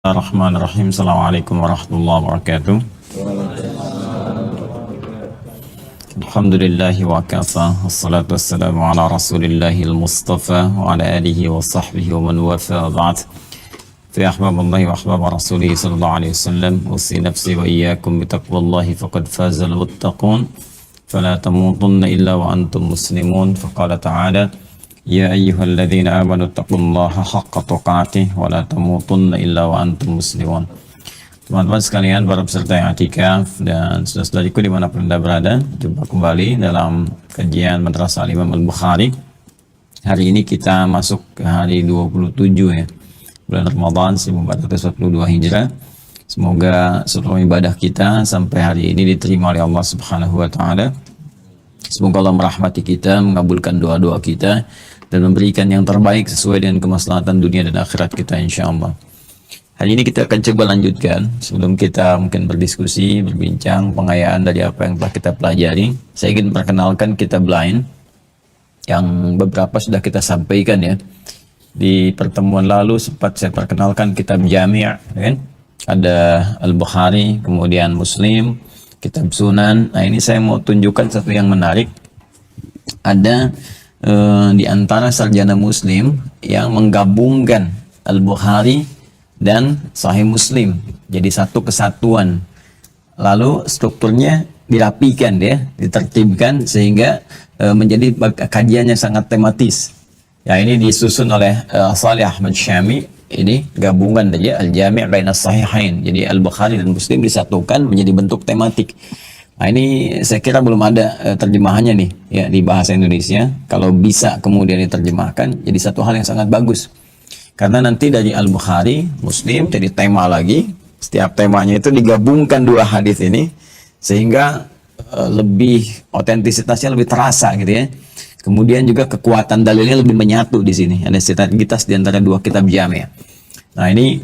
Bismillahirrahmanirrahim. Assalamualaikum warahmatullahi wabarakatuh. Alhamdulillahi wa kafa. Wassalatu wassalamu ala rasulillahil mustafa wa ala alihi wa sahbihi wa man wafa ba'd. Fi ahbaballahi wa ahbab rasulihi sallallahu alaihi wasallam. Usi nafsi wa iyyakum bitaqwallahi faqad fazal muttaqun. Fala tamutunna illa wa antum muslimun. Faqala ta'ala Ya ayyuhalladzina amanu taqullaha haqqa tuqatih wa la tamutunna illa wa antum muslimun. Teman-teman sekalian, para peserta yang i'tikaf dan saudara-saudariku dimanapun Anda berada, jumpa kembali dalam kajian Madrasah Imam Al-Bukhari. Hari ini kita masuk ke hari 27 ya, bulan Ramadan 1442 Hijrah. Semoga seluruh ibadah kita sampai hari ini diterima oleh Allah Subhanahu wa taala. Semoga Allah merahmati kita, mengabulkan doa-doa kita, dan memberikan yang terbaik sesuai dengan kemaslahatan dunia dan akhirat kita insyaallah. Hari ini kita akan coba lanjutkan, sebelum kita mungkin berdiskusi, berbincang, pengayaan dari apa yang telah kita pelajari. Saya ingin perkenalkan kitab lain yang beberapa sudah kita sampaikan ya. Di pertemuan lalu sempat saya perkenalkan kitab Jami', kan? Ada Al-Bukhari, kemudian Muslim, kitab Sunan. Nah, ini saya mau tunjukkan satu yang menarik. Ada di antara sarjana Muslim yang menggabungkan Al-Bukhari dan Sahih Muslim jadi satu kesatuan, lalu strukturnya dirapikan ya, ditertibkan sehingga menjadi kajiannya sangat tematis ya. Ini disusun oleh Salih Ahmad Syami. Ini gabungan dari Al-Jami' Baina Sahihain, jadi Al-Bukhari dan Muslim disatukan menjadi bentuk tematik. Nah, ini saya kira belum ada terjemahannya nih ya di bahasa Indonesia. Kalau bisa kemudian diterjemahkan, jadi satu hal yang sangat bagus. Karena nanti dari Al-Bukhari, Muslim jadi tema lagi. Setiap temanya itu digabungkan dua hadis ini sehingga lebih otentisitasnya lebih terasa gitu ya. Kemudian juga kekuatan dalilnya lebih menyatu di sini. Ada sinergitas di antara dua kitab Jami'. Nah, ini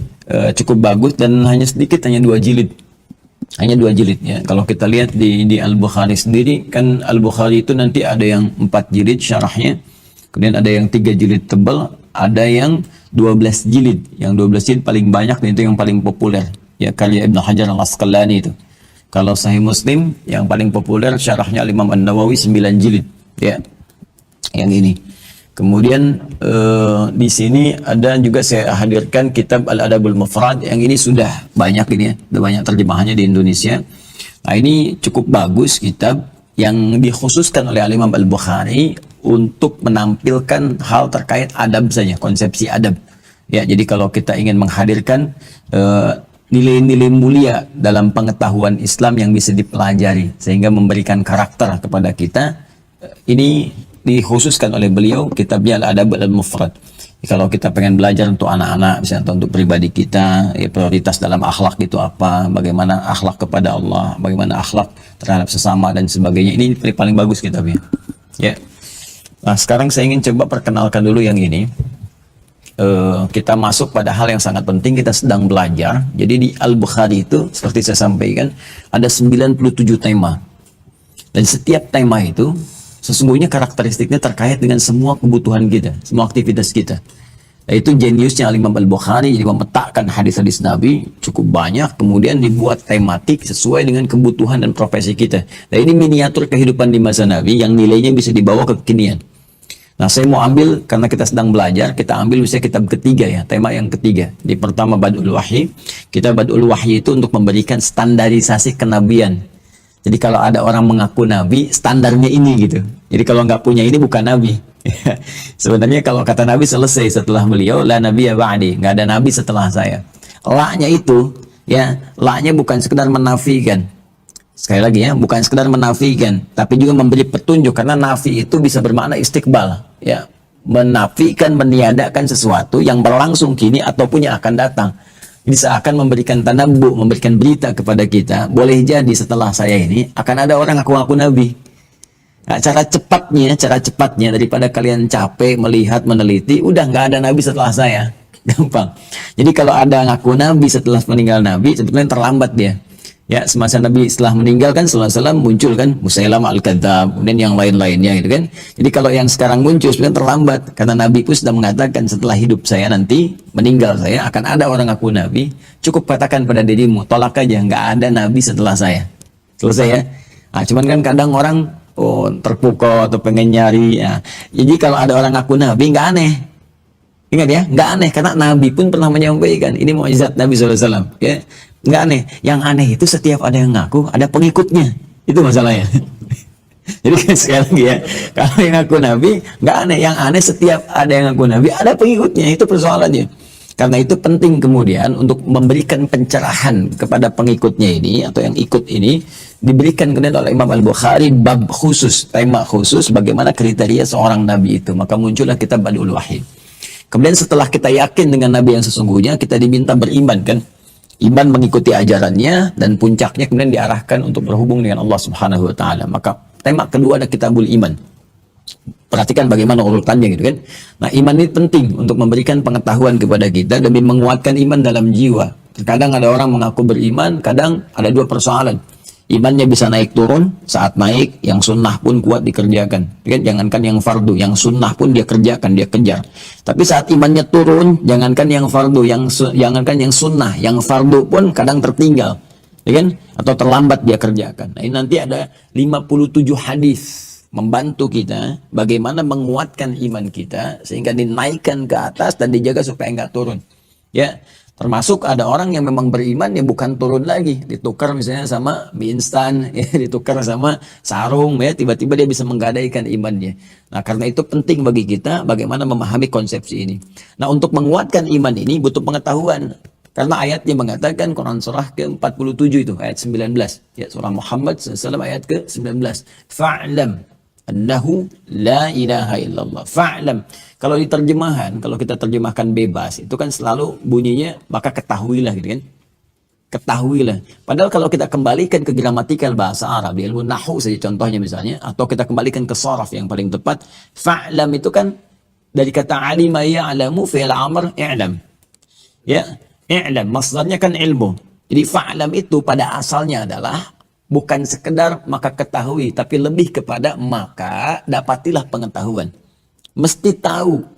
cukup bagus dan hanya sedikit, hanya 2 jilid. Hanya 2 jilid ya. Kalau kita lihat di Al-Bukhari sendiri, kan Al-Bukhari itu nanti ada yang 4 jilid syarahnya, kemudian ada yang 3 jilid tebal, ada yang 12 jilid. Yang 12 jilid paling banyak dan itu yang paling populer ya, karya Ibnu Hajar Al-Asqalani itu. Kalau Sahih Muslim yang paling populer syarahnya Imam An-Nawawi 9 jilid ya. Yang ini. Kemudian di sini ada juga saya hadirkan kitab Al-Adabul Mufrad, yang ini sudah banyak ini ya, sudah banyak terjemahannya di Indonesia. Nah, ini cukup bagus kitab yang dikhususkan oleh Imam Al-Bukhari untuk menampilkan hal terkait adab saja, konsepsi adab. Ya, jadi kalau kita ingin menghadirkan nilai-nilai mulia dalam pengetahuan Islam yang bisa dipelajari sehingga memberikan karakter kepada kita, ini dikhususkan oleh beliau kitabnya Al-Adab Al-Mufrad. Kalau kita pengen belajar untuk anak-anak, misalnya atau untuk pribadi kita, ya, prioritas dalam akhlak itu apa, bagaimana akhlak kepada Allah, bagaimana akhlak terhadap sesama dan sebagainya, ini paling bagus kitabnya. Ya. Nah, sekarang saya ingin coba perkenalkan dulu yang ini. Kita masuk pada hal yang sangat penting, kita sedang belajar. Jadi di Al-Bukhari itu seperti saya sampaikan ada 97 tema. Dan setiap tema itu sesungguhnya karakteristiknya terkait dengan semua kebutuhan kita, semua aktivitas kita. Nah, itu jeniusnya Imam Al-Bukhari, jadi memetakan hadis-hadis Nabi cukup banyak, kemudian dibuat tematik sesuai dengan kebutuhan dan profesi kita. Nah, ini miniatur kehidupan di masa Nabi yang nilainya bisa dibawa ke kekinian. Nah, saya mau ambil, karena kita sedang belajar, kita ambil misalnya kitab ketiga ya, tema yang ketiga. Di pertama Bad'ul Wahyi, kita Bad'ul Wahyi itu untuk memberikan standarisasi kenabian. Jadi kalau ada orang mengaku nabi, standarnya ini gitu. Jadi kalau nggak punya ini bukan nabi. Sebenarnya kalau kata Nabi selesai setelah beliau, la nabiyya ba'di, nggak ada nabi setelah saya. La-nya itu ya, la-nya bukan sekedar menafikan. Sekali lagi ya, bukan sekedar menafikan, tapi juga memberi petunjuk, karena nafi itu bisa bermakna istiqbal ya, menafikan, meniadakan sesuatu yang berlangsung kini ataupun yang akan datang. Ini seakan memberikan tanabbu, memberikan berita kepada kita, boleh jadi setelah saya ini akan ada orang ngaku-ngaku nabi. Nah, cara cepatnya daripada kalian capek melihat, meneliti, udah nggak ada nabi setelah saya. Gampang. Jadi kalau ada ngaku nabi setelah meninggal nabi, sebetulnya terlambat dia. Ya, semasa Nabi setelah meninggal kan sallallahu alaihi wasallam muncul kan Musailamah al-Kadzdzab, kemudian yang lain-lainnya gitu kan. Jadi kalau yang sekarang muncul sebenarnya terlambat karena Nabi pun sudah mengatakan setelah hidup saya nanti meninggal saya akan ada orang ngaku Nabi. Cukup katakan pada dirimu, tolak aja, nggak ada Nabi setelah saya. Selesai ya. Nah, cuman kan kadang orang terpukau atau pengen nyari ya. Jadi kalau ada orang ngaku Nabi nggak aneh. Ingat ya, nggak aneh karena Nabi pun pernah menyampaikan ini mukjizat Nabi SAW. Ya, nggak aneh. Yang aneh itu setiap ada yang ngaku ada pengikutnya. Itu masalahnya. Jadi kan sekali lagi ya, kalau yang ngaku Nabi nggak aneh. Yang aneh setiap ada yang ngaku Nabi ada pengikutnya. Itu persoalannya. Karena itu penting kemudian untuk memberikan pencerahan kepada pengikutnya ini atau yang ikut ini, diberikan kemudian oleh Imam Al-Bukhari bab khusus, tema khusus bagaimana kriteria seorang Nabi itu. Maka muncullah kitab Badiul Wahyi. Kemudian setelah kita yakin dengan Nabi yang sesungguhnya, kita diminta beriman kan. Iman mengikuti ajarannya dan puncaknya kemudian diarahkan untuk berhubung dengan Allah Subhanahu wa taala. Maka tema kedua ada Kitabul Iman. Perhatikan bagaimana urutannya gitu kan. Nah, iman ini penting untuk memberikan pengetahuan kepada kita demi menguatkan iman dalam jiwa. Kadang ada orang mengaku beriman, kadang ada dua persoalan. Imannya bisa naik turun, saat naik yang sunnah pun kuat dikerjakan. Jangankan yang fardu, yang sunnah pun dia kerjakan, dia kejar. Tapi saat imannya turun, jangankan yang fardu, jangankan yang sunnah, yang fardu pun kadang tertinggal. Ya kan? Atau terlambat dia kerjakan. Nah, ini nanti ada 57 hadis membantu kita bagaimana menguatkan iman kita sehingga dinaikkan ke atas dan dijaga supaya enggak turun. Ya. Termasuk ada orang yang memang beriman yang bukan turun lagi, ditukar misalnya sama mie instan, ya, ditukar sama sarung, ya, tiba-tiba dia bisa menggadaikan imannya. Nah, karena itu penting bagi kita bagaimana memahami konsepsi ini. Nah, untuk menguatkan iman ini butuh pengetahuan. Karena ayatnya mengatakan Quran surah ke-47 itu, ayat 19. Ya, surah Muhammad SAW ayat ke-19. Fa'lam annahu la ilaha illallah. Fa'lam. Kalau diterjemahan, kalau kita terjemahkan bebas, itu kan selalu bunyinya maka ketahuilah gitu kan. Ketahuilah. Padahal kalau kita kembalikan ke gramatikal bahasa Arab, di ilmu nahwu saja contohnya misalnya, atau kita kembalikan ke sharaf yang paling tepat, fa'lam itu kan dari kata alima ya'lamu fi'il amr i'lam. Ya, i'lam masdarnya kan ilmu. Jadi fa'lam itu pada asalnya adalah bukan sekedar maka ketahui, tapi lebih kepada maka dapatilah pengetahuan. Mesti tahu,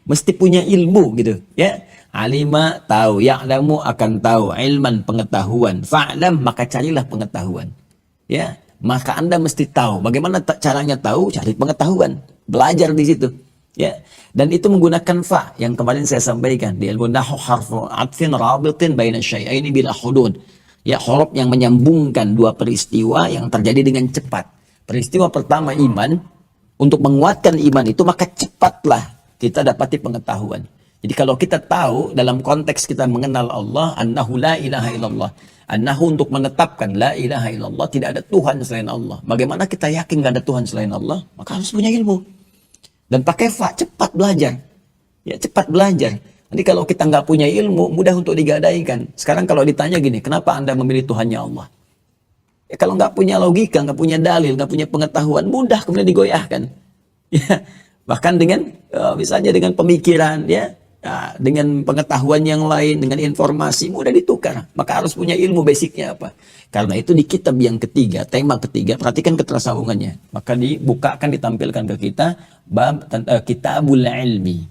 mesti punya ilmu gitu, ya. Alima tahu, ya'lamu akan tahu, ilman pengetahuan, fa'lam maka carilah pengetahuan. Ya, maka Anda mesti tahu. Bagaimana caranya tahu? Cari pengetahuan, belajar di situ. Ya, dan itu menggunakan fa yang kemarin saya sampaikan di ilmu nahwu harfu atfin rabitin baina syai'aini bila hudud. Ya, huruf yang menyambungkan dua peristiwa yang terjadi dengan cepat. Peristiwa pertama iman. Untuk menguatkan iman itu maka cepatlah kita dapati pengetahuan. Jadi kalau kita tahu dalam konteks kita mengenal Allah, annahu la ilaha illallah. Annahu untuk menetapkan la ilaha illallah, tidak ada Tuhan selain Allah. Bagaimana kita yakin gak ada Tuhan selain Allah? Maka harus punya ilmu. Dan pakai fa, cepat belajar. Ya, cepat belajar. Nanti kalau kita nggak punya ilmu, mudah untuk digadaikan. Sekarang kalau ditanya gini, kenapa Anda memilih Tuhannya Allah? Ya, kalau nggak punya logika, nggak punya dalil, nggak punya pengetahuan, mudah kemudian digoyahkan. Ya, bahkan dengan misalnya dengan pemikiran, ya, dengan pengetahuan yang lain, dengan informasi mudah ditukar. Maka harus punya ilmu basicnya apa. Karena itu di kitab yang ketiga, tema ketiga, perhatikan ketersambungannya. Maka dibukakan, ditampilkan ke kita bab Kitabul Ilmi,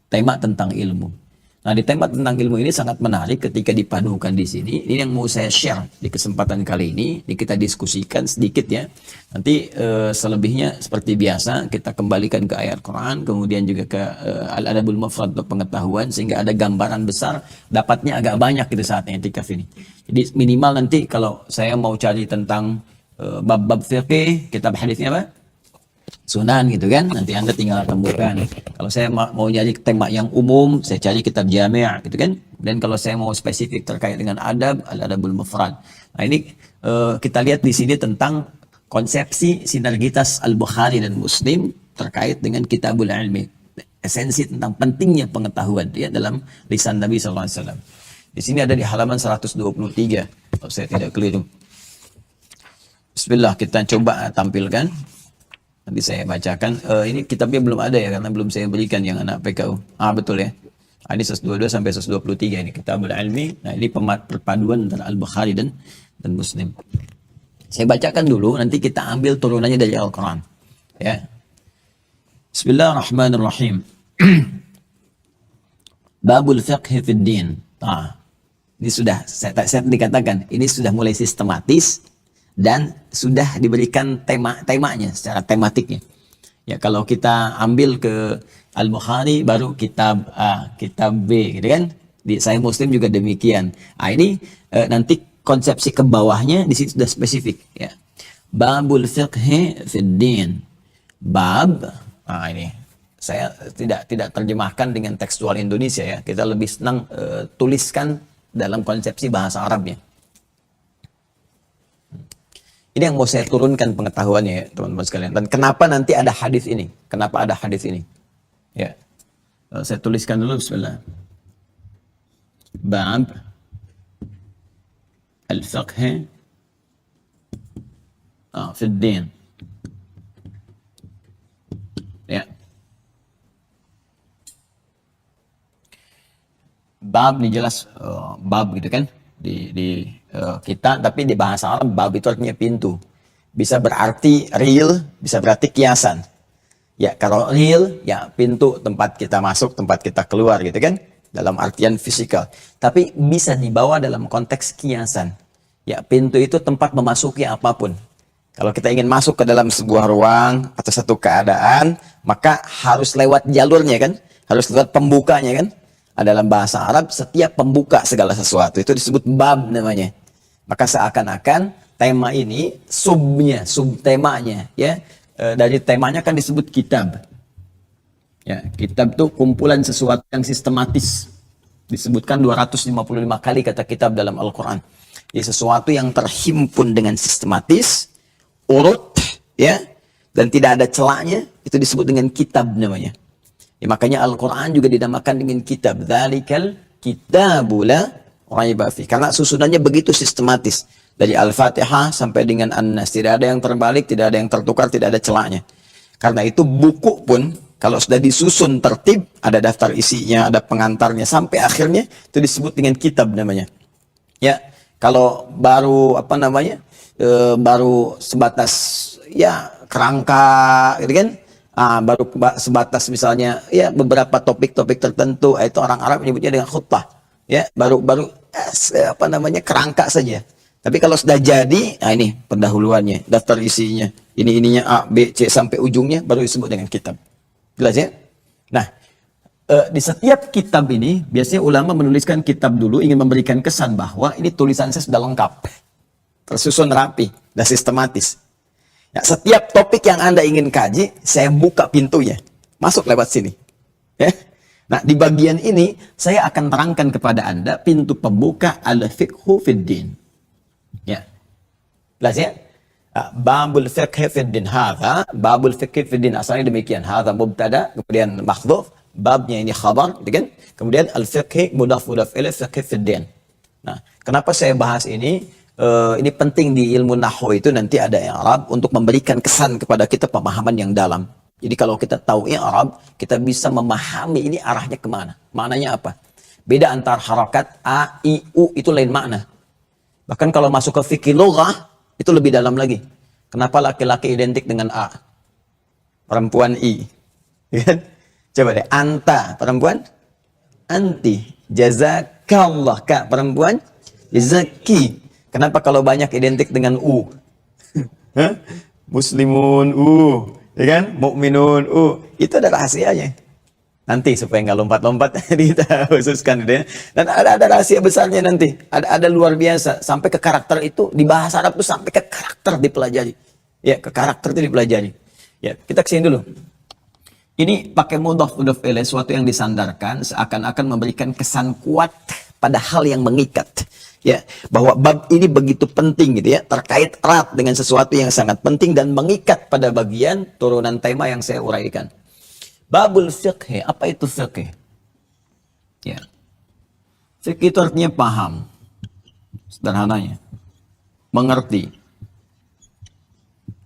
tema tentang ilmu. Nah, di tema tentang ilmu ini sangat menarik ketika dipadukan di sini. Ini yang mau saya share di kesempatan kali ini. Kita diskusikan sedikit ya. Nanti selebihnya seperti biasa kita kembalikan ke ayat Quran, kemudian juga ke Al-Adabul Mufrad untuk pengetahuan sehingga ada gambaran besar. Dapatnya agak banyak gitu saat i'tikaf ini. Jadi minimal nanti kalau saya mau cari tentang bab-bab fikih, kitab hadisnya apa? Sunan gitu kan, nanti Anda tinggal temukan. Kalau saya mau nyari tema yang umum, saya cari kitab Jami' gitu kan. Dan kalau saya mau spesifik terkait dengan adab, Al-Adabul Mufrad. Nah, ini kita lihat di sini tentang konsepsi sinergitas Al-Bukhari dan Muslim terkait dengan Kitabul Ilmi. Esensi tentang pentingnya pengetahuan ya dalam lisan Nabi SAW. Di sini ada di halaman 123, kalau saya tidak keliru. Bismillah, kita coba tampilkan. Nanti saya bacakan. Ini kitabnya belum ada ya, karena belum saya berikan yang anak PKU. Betul ya. Ini 122 sampai 123 ini Kitabul Ilmi. Nah, ini perpaduan antara Al-Bukhari dan dan Muslim. Saya bacakan dulu, nanti kita ambil turunannya dari Al-Quran. Ya. Bismillahirrahmanirrahim. Babul fiqh fid din. Ini sudah, saya dikatakan, ini sudah mulai sistematis dan sudah diberikan temanya secara tematiknya. Ya, kalau kita ambil ke Al-Bukhari baru kitab A, kitab B, gitu kan? Di Sahih Muslim juga demikian. Ini nanti konsepsi ke bawahnya di situ sudah spesifik, ya. Babul fiqh fid din. Bab, ini saya tidak terjemahkan dengan tekstual Indonesia, ya. Kita lebih senang tuliskan dalam konsepsi bahasa Arabnya. Ini yang mau saya turunkan pengetahuannya, ya, teman-teman sekalian. Dan kenapa nanti ada hadis ini? Kenapa ada hadis ini? Ya, saya tuliskan dulu. Bismillah. Bab al-fiqh fi din. Ya. Bab ini jelas bab gitu kan di kita, tapi di bahasa Arab bab itu artinya pintu. Bisa berarti real, bisa berarti kiasan. Ya, kalau real ya pintu tempat kita masuk, tempat kita keluar gitu kan, dalam artian fisikal. Tapi bisa dibawa dalam konteks kiasan. Ya, pintu itu tempat memasuki apapun. Kalau kita ingin masuk ke dalam sebuah ruang atau satu keadaan, maka harus lewat jalurnya kan, harus lewat pembukanya kan. Dalam bahasa Arab, setiap pembuka segala sesuatu itu disebut bab namanya. Maka seakan-akan tema ini subtemanya, ya, dari temanya kan disebut kitab. Ya, kitab itu kumpulan sesuatu yang sistematis. Disebutkan 255 kali kata kitab dalam Al-Quran. Jadi sesuatu yang terhimpun dengan sistematis, urut, ya, dan tidak ada celahnya, itu disebut dengan kitab namanya. Ya, makanya Al-Quran juga dinamakan dengan kitab. Dzalikal kitabu la raiba fi. Karena susunannya begitu sistematis. Dari Al-Fatihah sampai dengan An-Nas. Tidak ada yang terbalik, tidak ada yang tertukar, tidak ada celahnya. Karena itu buku pun, kalau sudah disusun tertib, ada daftar isinya, ada pengantarnya, sampai akhirnya, itu disebut dengan kitab namanya. Ya, kalau baru, baru sebatas, ya, kerangka, gitu kan, baru sebatas misalnya ya beberapa topik-topik tertentu, itu orang Arab menyebutnya dengan khutbah, ya, baru kerangka saja. Tapi kalau sudah jadi, ini pendahuluannya, daftar isinya, ininya A, B, C sampai ujungnya baru disebut dengan kitab. Jelas ya? Nah, di setiap kitab ini biasanya ulama menuliskan kitab dulu ingin memberikan kesan bahwa ini tulisan saya sudah lengkap, tersusun rapi dan sistematis. Ya, setiap topik yang Anda ingin kaji, saya buka pintunya. Masuk lewat sini. Ya. Nah, di bagian ini, saya akan terangkan kepada Anda pintu pembuka al-fiqhu fid din. Ya. Jelas ya? Babul fiqh fid din hadha. Babul fiqh fid din asalnya demikian. Hadha mubtada, kemudian makhdhuf. Babnya ini khabar, gitu kan? Kemudian al-fiqh mudhaf ilaih fiqh fid din. Nah, kenapa saya bahas ini? Ini penting di ilmu nahwu itu nanti ada i'rab untuk memberikan kesan kepada kita pemahaman yang dalam. Jadi kalau kita tahu i'rab, kita bisa memahami ini arahnya kemana, maknanya apa. Beda antara harakat a, i, u itu lain makna. Bahkan kalau masuk ke fikih lughah itu lebih dalam lagi. Kenapa laki-laki identik dengan a, perempuan i? Coba deh, anta perempuan, anti, jazakallah kak perempuan, jazaki. Kenapa kalau banyak identik dengan u? Muslimun u, ya kan? Mukminun u. Itu ada rahasianya. Nanti supaya nggak lompat-lompat kita khususkan gitu ya. Dan ada rahasia besarnya nanti. Ada luar biasa sampai ke karakter itu di bahasa Arab tuh sampai ke karakter dipelajari. Ya, ke karakter itu dipelajari. Ya, kita kesini dulu. Ini pakai mudhaf ilaih, sesuatu yang disandarkan seakan-akan memberikan kesan kuat pada hal yang mengikat. Ya, bahwa bab ini begitu penting gitu ya, terkait erat dengan sesuatu yang sangat penting dan mengikat pada bagian turunan tema yang saya uraikan. Babul fiqh, apa itu fiqh? Ya. Fiqh itu artinya paham. Sederhananya. Mengerti.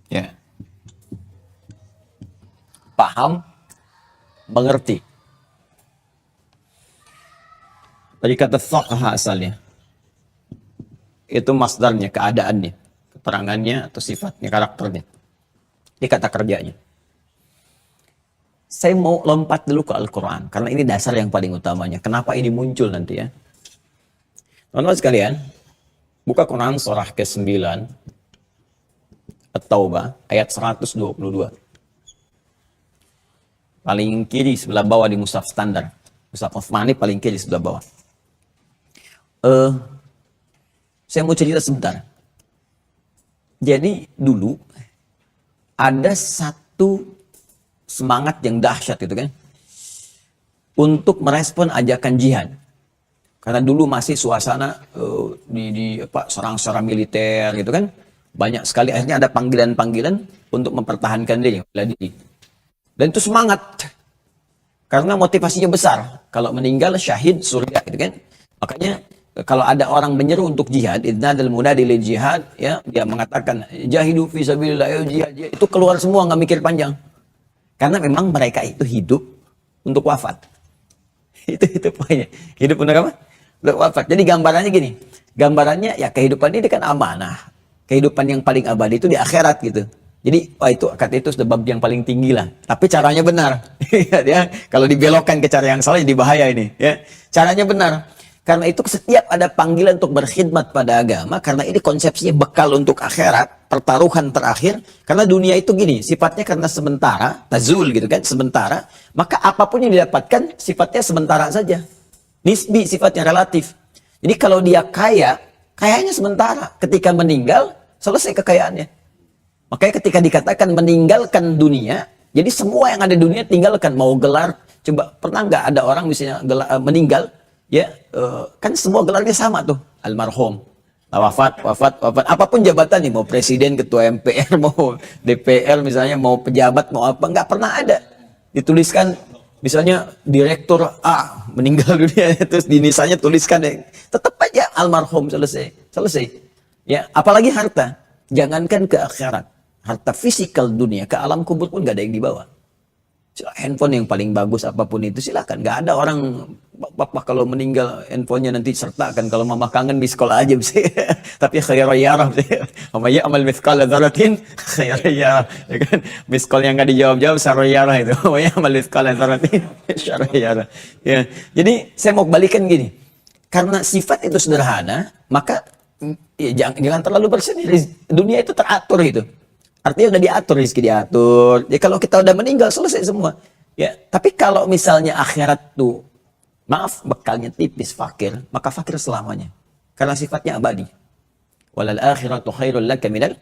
Ya. Paham, mengerti. Dari kata faqh asalnya. itu masdarnya, keadaannya, keterangannya atau sifatnya, karakternya. Ini kata kerjanya. Saya mau lompat dulu ke Al-Quran, karena ini dasar yang paling utamanya. Kenapa ini muncul nanti ya? Teman-teman sekalian, buka Quran surah ke-9, At-Taubah, ayat 122. Paling kiri sebelah bawah di mushaf standar. Mushaf Utsmani paling kiri sebelah bawah. Saya mau cerita sebentar. Jadi dulu ada satu semangat yang dahsyat itu kan, untuk merespon ajakan jihad. Karena dulu masih suasana serang-serang militer gitu kan, banyak sekali, akhirnya ada panggilan-panggilan untuk mempertahankan diri, dan itu semangat karena motivasinya besar. Kalau meninggal syahid surga gitu kan. Makanya kalau ada orang menyeru untuk jihad, idnadal munadi lil jihad, ya, dia mengatakan jahidu fi sabilillah, jihad, itu keluar semua, nggak mikir panjang. Karena memang mereka itu hidup untuk wafat. Itu poinnya. Hidup untuk apa? Untuk wafat. Jadi gambarannya gini. Gambarannya ya kehidupan ini kan amanah. Kehidupan yang paling abadi itu di akhirat gitu. Jadi itu kata itu sudah bab yang paling tinggi lah. Tapi caranya benar. Ya, kalau dibelokkan ke cara yang salah jadi bahaya ini. Ya, caranya benar. Karena itu setiap ada panggilan untuk berkhidmat pada agama, karena ini konsepsinya bekal untuk akhirat, pertaruhan terakhir. Karena dunia itu gini, sifatnya karena sementara, tazul gitu kan, sementara, maka apapun yang didapatkan sifatnya sementara saja. Nisbi, sifatnya relatif. Jadi kalau dia kaya, kayanya sementara. Ketika meninggal, selesai kekayaannya. Makanya ketika dikatakan meninggalkan dunia, jadi semua yang ada di dunia tinggalkan. Mau gelar, coba pernah nggak ada orang misalnya meninggal, ya, kan semua gelarnya sama tuh, almarhum, wafat, apapun jabatannya, mau presiden, ketua MPR, mau DPR misalnya, mau pejabat, mau apa, nggak pernah ada dituliskan misalnya direktur A meninggal dunia, terus di nisanya tuliskan, tetap aja almarhum, selesai, ya. Apalagi harta, jangankan ke akhirat, harta fisikal dunia, ke alam kubur pun nggak ada yang dibawa. Handphone yang paling bagus apapun itu silakan. Gak ada orang bapak kalau meninggal handphonenya nanti sertakan. Kalau mama kangen di sekolah aja bisa. Tapi khairiyarah sama ya amal mithqala dzarratin khairiyarah, ya kan? Miskol yang gak dijawab-jawab sariyarah itu. Ya amal mithqala dzarratin syariyarah. Ya. Jadi saya mau balikan gini. Karena sifat itu sederhana, maka ya, jangan terlalu bersedih. Dunia itu teratur itu. Artinya udah diatur, rezeki diatur. Ya kalau kita udah meninggal selesai semua. Ya, tapi kalau misalnya akhirat tuh, maaf, bekalnya tipis, fakir, maka fakir selamanya. Karena sifatnya abadi. Walal akhiratu khairul laka minal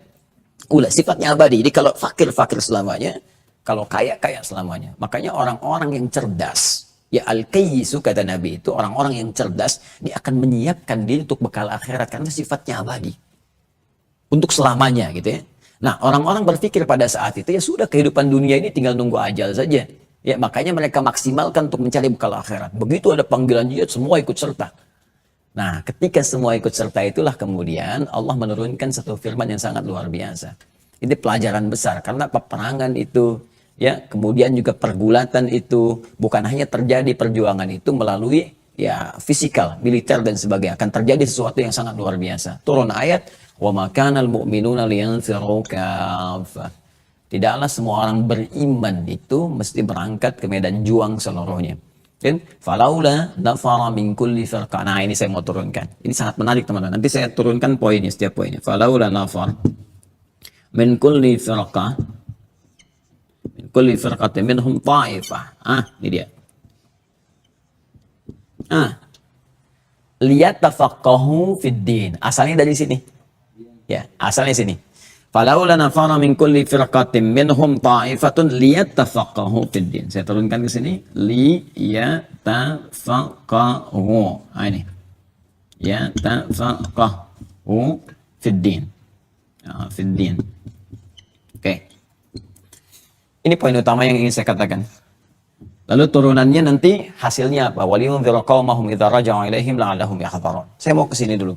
ula, sifatnya abadi. Jadi kalau fakir selamanya, kalau kaya selamanya. Makanya orang-orang yang cerdas, ya al-kayyisu kata Nabi itu, orang-orang yang cerdas, dia akan menyiapkan diri untuk bekal akhirat karena sifatnya abadi. Untuk selamanya gitu ya. Nah, orang-orang berpikir pada saat itu, ya sudah, kehidupan dunia ini tinggal nunggu ajal saja. Ya, makanya mereka maksimalkan untuk mencari bekal akhirat. Begitu ada panggilan jihad, semua ikut serta. Nah, ketika semua ikut serta itulah kemudian Allah menurunkan satu firman yang sangat luar biasa. Ini pelajaran besar, karena peperangan itu, ya, kemudian juga pergulatan itu, bukan hanya terjadi perjuangan itu melalui ya fisikal, militer dan sebagainya. Akan terjadi sesuatu yang sangat luar biasa. Turun ayat, wa ma kana al-mu'minuna liyanfiru kaffah. Tidaklah semua orang beriman itu mesti berangkat ke medan juang seluruhnya. Dan falaula nafara min kulli firqa. Nah, ini saya mau turunkan. Ini sangat menarik teman-teman. Nanti saya turunkan poinnya, setiap poinnya. Falaula nafar min kulli firqa, min kulli firqatin minhum ta'ifah. Ini dia. Liyatafaqahu fid din. Asalnya dari sini. Ya, asalnya sini. Falaula nafara min kulli firqatin minhum ta'ifatun liyatafaqahu fid din. Saya turunkan ke sini. Liyatafaqahu. Ini. Yatafaqahu fid din. Fid din. Oke. Ini poin utama yang ingin saya katakan. Lalu turunannya nanti hasilnya apa? Waliyunziru qaumahum idza raja'u ilaihim la'allahum yahdharun. Saya mau ke sini dulu.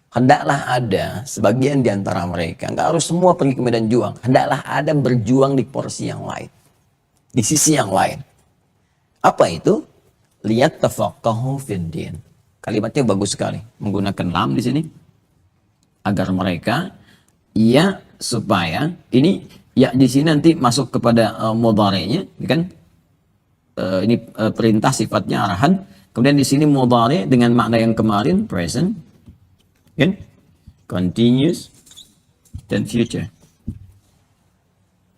Hendaklah ada sebagian di antara mereka, nggak harus semua pergi ke medan juang. Hendaklah ada berjuang di porsi yang lain, di sisi yang lain. Apa itu? Lihat tafaqahu fid din. Kalimatnya bagus sekali, menggunakan lam di sini. agar mereka ya supaya ini ya di sini nanti masuk kepada mudhari'nya, kan? Ini perintah sifatnya arahan. Kemudian di sini mudhari' dengan makna yang kemarin present, kan? Continuous dan future.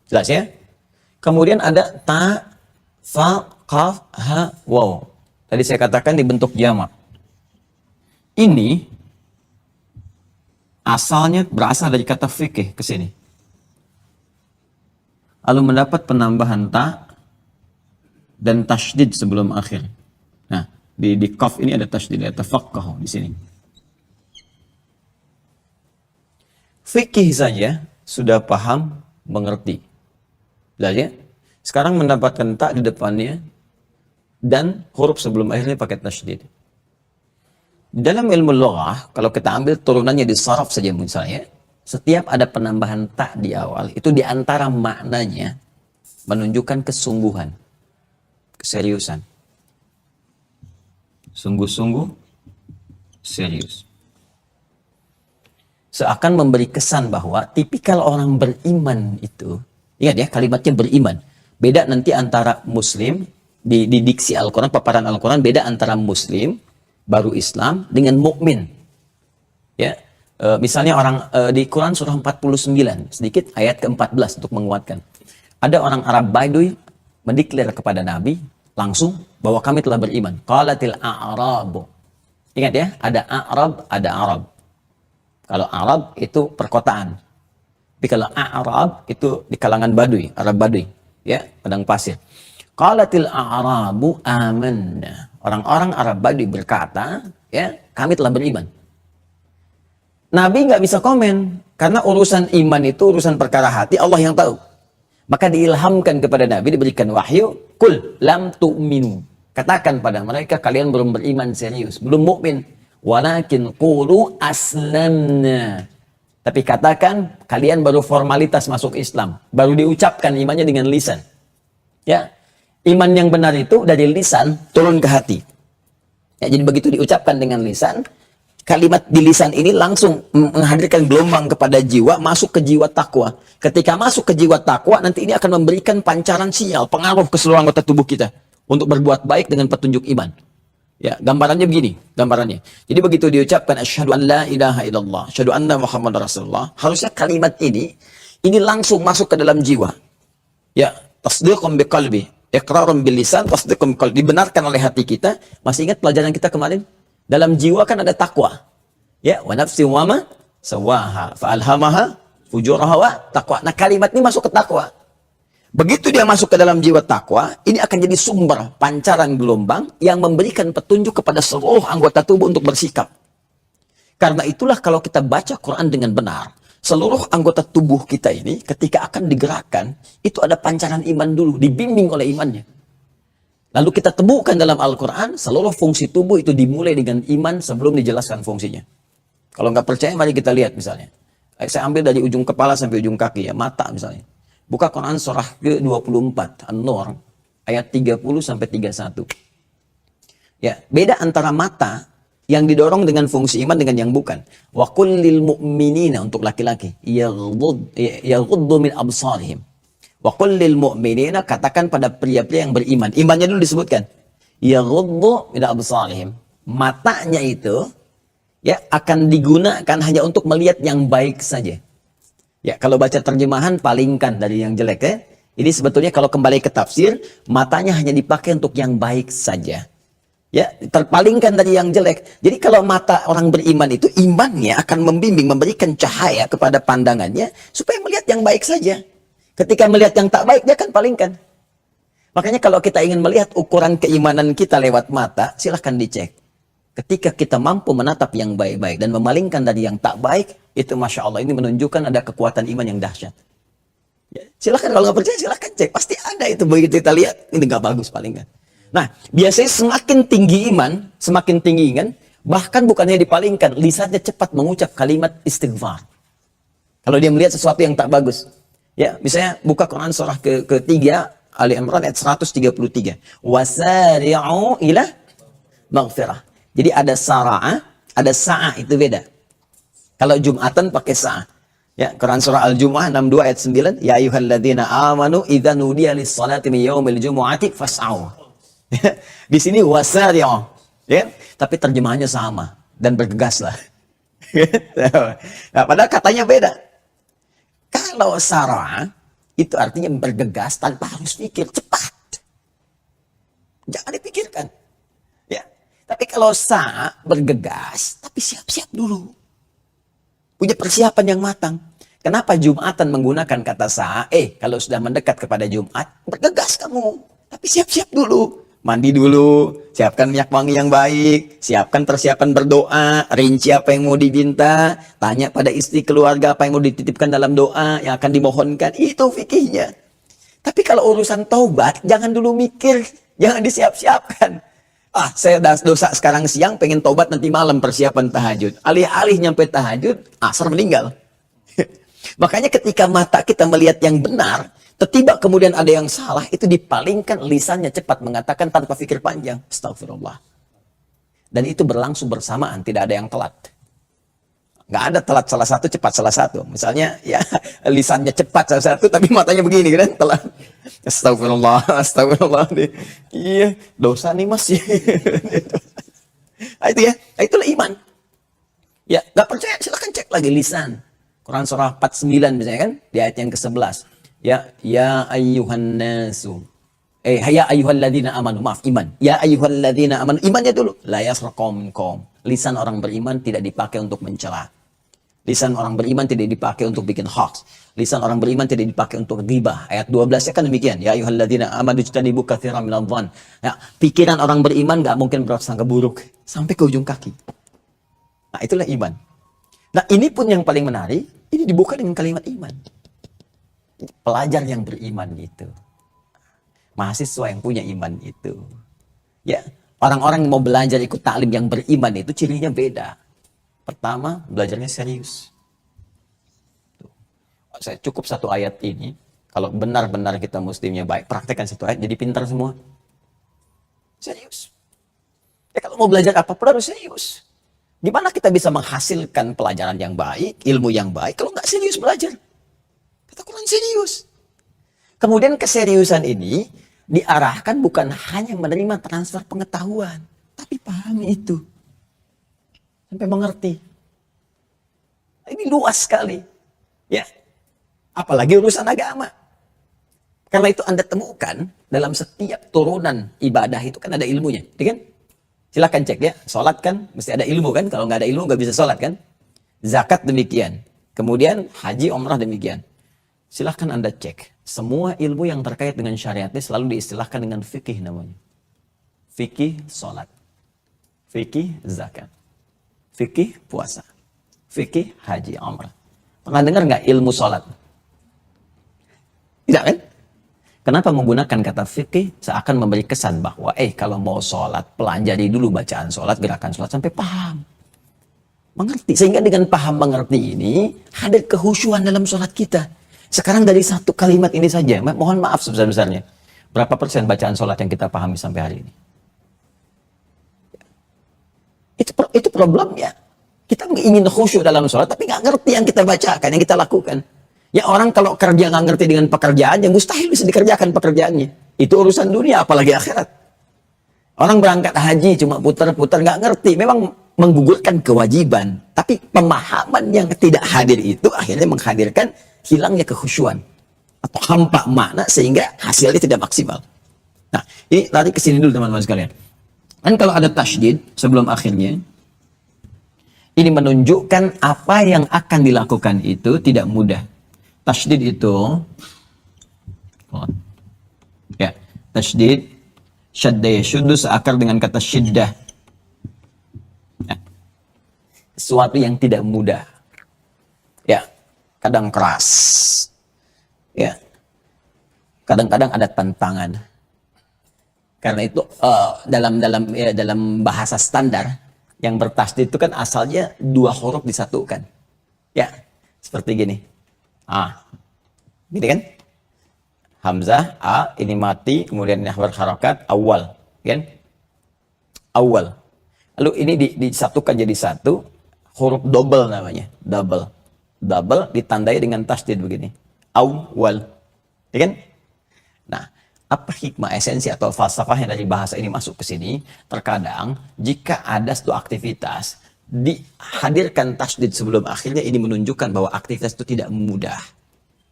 Jelas ya? Kemudian ada ta, fa, qaf, ha, waw. Tadi saya katakan dibentuk jamak. Ini asalnya berasal dari kata fikih ke sini. Lalu mendapat penambahan ta dan tasydid sebelum akhir. Nah, di qaf ini ada tasydid, ada tafaqahu di sini. Fikih saja sudah paham, mengerti. Jelas ya? Sekarang mendapatkan ta di depannya dan huruf sebelum akhirnya pakai tasydid. Dalam ilmu lughah, kalau kita ambil turunannya di saraf saja misalnya, setiap ada penambahan ta di awal, itu di antara maknanya menunjukkan kesungguhan, keseriusan. Sungguh-sungguh serius. Seakan memberi kesan bahwa tipikal orang beriman itu, ingat ya kalimatnya beriman. Beda nanti antara muslim, di diksi Al-Quran, paparan Al-Quran, beda antara muslim, baru Islam, dengan mukmin. Ya, misalnya orang di Quran surah 49, sedikit ayat ke-14 untuk menguatkan. Ada orang Arab Badui mendeklar kepada Nabi langsung bahwa kami telah beriman. Qalatil a'rabu. Ingat ya, ada Arab, ada Arab. Kalau Arab itu perkotaan. Tapi kalau A'rab itu di kalangan Badui, Arab Badui, ya, padang pasir. Qalatil a'rabu amanna. Orang-orang Arab Badui berkata, ya, kami telah beriman. Nabi nggak bisa komen karena urusan iman itu urusan perkara hati, Allah yang tahu. Maka diilhamkan kepada Nabi, diberikan wahyu, kul lam tu'minu. Katakan pada mereka kalian belum beriman serius, belum mukmin. Walakin qulu aslamna. Tapi katakan kalian baru formalitas masuk Islam, baru diucapkan imannya dengan lisan. Ya. Iman yang benar itu dari lisan turun ke hati. Ya, jadi begitu diucapkan dengan lisan, kalimat di lisan ini langsung menghadirkan gelombang kepada jiwa, masuk ke jiwa takwa. Ketika masuk ke jiwa takwa, nanti ini akan memberikan pancaran sinyal, pengaruh ke seluruh anggota tubuh kita untuk berbuat baik dengan petunjuk iman. Ya, gambarannya begini, gambarannya. Jadi begitu diucapkan asyhadu an la ilaha illallah, asyhadu anna muhammadar rasulullah, harusnya kalimat ini langsung masuk ke dalam jiwa. Ya, tasdiqan biqalbi, iqrarum bil lisan, tasdiqan biqalbi, dibenarkan oleh hati kita. Masih ingat pelajaran kita kemarin? Dalam jiwa kan ada takwa. Ya, wa nafsi wa ma sawaha fa alhamaha fujuraha wa taqwa. Nah, kalimat ini masuk ke takwa. Begitu dia masuk ke dalam jiwa takwa, ini akan jadi sumber pancaran gelombang yang memberikan petunjuk kepada seluruh anggota tubuh untuk bersikap. Karena itulah kalau kita baca Quran dengan benar, seluruh anggota tubuh kita ini ketika akan digerakkan, itu ada pancaran iman dulu, dibimbing oleh imannya. Lalu kita temukan dalam Al-Quran, seluruh fungsi tubuh itu dimulai dengan iman sebelum dijelaskan fungsinya. Kalau nggak percaya, mari kita lihat misalnya. Saya ambil dari ujung kepala sampai ujung kaki, ya, mata misalnya. Buka Quran surah ke-24, An-Nur, ayat 30 sampai 31. Ya, beda antara mata yang didorong dengan fungsi iman dengan yang bukan. Wa qul lil mu'minina, untuk laki-laki, yaghuddu min absarihim. Wa qul lil mu'minina, katakan pada pria-pria yang beriman. Imannya dulu disebutkan. Yaghuddu min absarihim. Matanya itu ya akan digunakan hanya untuk melihat yang baik saja. Ya, kalau baca terjemahan palingkan dari yang jelek ya. Ini sebetulnya kalau kembali ke tafsir, matanya hanya dipakai untuk yang baik saja. Ya, terpalingkan dari yang jelek. Jadi kalau mata orang beriman itu imannya akan membimbing, memberikan cahaya kepada pandangannya supaya melihat yang baik saja. Ketika melihat yang tak baik, dia akan palingkan. Makanya kalau kita ingin melihat ukuran keimanan kita lewat mata, silahkan dicek. Ketika kita mampu menatap yang baik-baik dan memalingkan dari yang tak baik, itu Masya Allah, ini menunjukkan ada kekuatan iman yang dahsyat. Ya, silahkan kalau nggak percaya, silahkan cek. Pasti ada itu, begitu kita lihat, ini nggak bagus palingkan. Nah, biasanya semakin tinggi iman, bahkan bukannya dipalingkan, lisannya cepat mengucap kalimat istighfar. Kalau dia melihat sesuatu yang tak bagus. Ya, misalnya buka Quran surah ketiga, Ali Imran ayat 133. Wasari'u ila maghfirah. Jadi ada sara'ah, ada sa'ah, itu beda. Kalau Jumatan pakai sa. Ya, Quran surah Al-Jumu'ah 62 ayat 9, ya ayyuhalladzina amanu idza nudiya lis-salati min yaumil jumu'ati fas'au. Di sini wasari'u. Ya, tapi terjemahannya sama dan bergegaslah. Nah, padahal katanya beda. Kalau sar'a itu artinya bergegas tanpa harus pikir, cepat. Jangan dipikirkan. Ya. Tapi kalau sa bergegas tapi siap-siap dulu. Punya persiapan yang matang. Kenapa Jumatan menggunakan kata sa? Kalau sudah mendekat kepada Jumat, bergegas kamu. Tapi siap-siap dulu. Mandi dulu, siapkan minyak wangi yang baik, siapkan persiapan berdoa, rinci apa yang mau diminta, tanya pada istri keluarga apa yang mau dititipkan dalam doa yang akan dimohonkan. Itu fikihnya. Tapi kalau urusan taubat, jangan dulu mikir, jangan disiap-siapkan. Saya dosa sekarang siang, pengen tobat nanti malam persiapan tahajud. Alih-alih nyampe tahajud, asar meninggal. Makanya ketika mata kita melihat yang benar, tiba kemudian ada yang salah, itu dipalingkan, lisannya cepat mengatakan tanpa pikir panjang. Astagfirullah. Dan itu berlangsung bersamaan, tidak ada yang telat. Nggak ada telat salah satu, cepat salah satu. Misalnya, ya lisannya cepat salah satu, tapi matanya begini kan, telat. Astagfirullah, astagfirullah. Iya, dosa nih mas. Itu ya, itulah iman. Ya, nggak percaya, silakan cek lagi lisan. Quran surah 49 misalnya kan, di ayat yang ke-11. Ya ayyuhan nasu. Ya ayyuhalladzina amanu, maaf, iman. Ya ayyuhalladzina amanu, imannya dulu. La yasraqum minkum. Lisan orang beriman tidak dipakai untuk mencela. Lisan orang beriman tidak dipakai untuk bikin hoax. Lisan orang beriman tidak dipakai untuk ghibah. Ayat 12 kan demikian. Ya ayyuhalladzina amanu ijtanibu katsiran minadh-dhann. Ya, pikiran orang beriman nggak mungkin berprasangka buruk sampai ke ujung kaki. Nah, itulah iman. Nah, ini pun yang paling menarik, ini dibuka dengan kalimat iman. Pelajar yang beriman itu. Mahasiswa yang punya iman itu. Ya, orang-orang yang mau belajar ikut taklim yang beriman itu cirinya beda. Pertama, belajarnya serius. Saya cukup satu ayat ini. Kalau benar-benar kita muslimnya baik, praktekkan satu ayat, jadi pintar semua. Serius. Ya, kalau mau belajar apapun harus serius. Gimana kita bisa menghasilkan pelajaran yang baik, ilmu yang baik, kalau nggak serius belajar? Kita kurang serius. Kemudian keseriusan ini diarahkan bukan hanya menerima transfer pengetahuan, tapi pahami itu. Sampai mengerti. Ini luas sekali. Ya. Apalagi urusan agama. Karena itu Anda temukan dalam setiap turunan ibadah itu kan ada ilmunya. Ya kan? Silahkan cek ya. Sholat kan mesti ada ilmu kan. Kalau nggak ada ilmu nggak bisa sholat kan. Zakat demikian. Kemudian haji, umrah demikian. Silahkan Anda cek. Semua ilmu yang terkait dengan syariat ini selalu diistilahkan dengan fikih namanya. Fikih sholat. Fikih zakat. Fikih puasa. Fikih haji, umrah. Pernah dengar nggak ilmu sholat? Tidak kan? Kenapa menggunakan kata fikih? Seakan memberi kesan bahwa kalau mau sholat, pelajari dulu bacaan sholat, gerakan sholat sampai paham. Mengerti. Sehingga dengan paham mengerti ini, hadir kehusyuan dalam sholat kita. Sekarang dari satu kalimat ini saja, mohon maaf sebesar-besarnya. Berapa persen bacaan sholat yang kita pahami sampai hari ini? Itu problemnya. Kita ingin khusyuk dalam sholat, tapi nggak ngerti yang kita bacakan, yang kita lakukan. Ya orang kalau kerja nggak ngerti dengan pekerjaannya, mustahil bisa dikerjakan pekerjaannya. Itu urusan dunia, apalagi akhirat. Orang berangkat haji cuma putar-putar, nggak ngerti. Memang menggugurkan kewajiban. Tapi pemahaman yang tidak hadir itu akhirnya menghadirkan hilangnya kekhusyuan. Atau hampa makna sehingga hasilnya tidak maksimal. Nah, ini lari ke sini dulu teman-teman sekalian. Dan kalau ada tasydid sebelum akhirnya, ini menunjukkan apa yang akan dilakukan itu tidak mudah. Tasydid itu, ya, tasydid, syadda yashuddu seakar dengan kata syiddah. Ya. Sesuatu yang tidak mudah. Ya, kadang keras. Ya. Kadang-kadang ada tantangan. Karena itu dalam bahasa standar yang bertasydid itu kan asalnya dua huruf disatukan. Ya, seperti gini. Gitu kan? Hamzah, A, ini mati, kemudian berharakat, awal. Kan? Awal. Lalu ini disatukan jadi satu, huruf double namanya, double. Double ditandai dengan tasdid begini. Awal. Ya kan? Nah, apa hikmah esensi atau falsafahnya dari bahasa ini masuk ke sini? Terkadang jika ada suatu aktivitas dihadirkan tasdid sebelum akhirnya, ini menunjukkan bahwa aktivitas itu tidak mudah.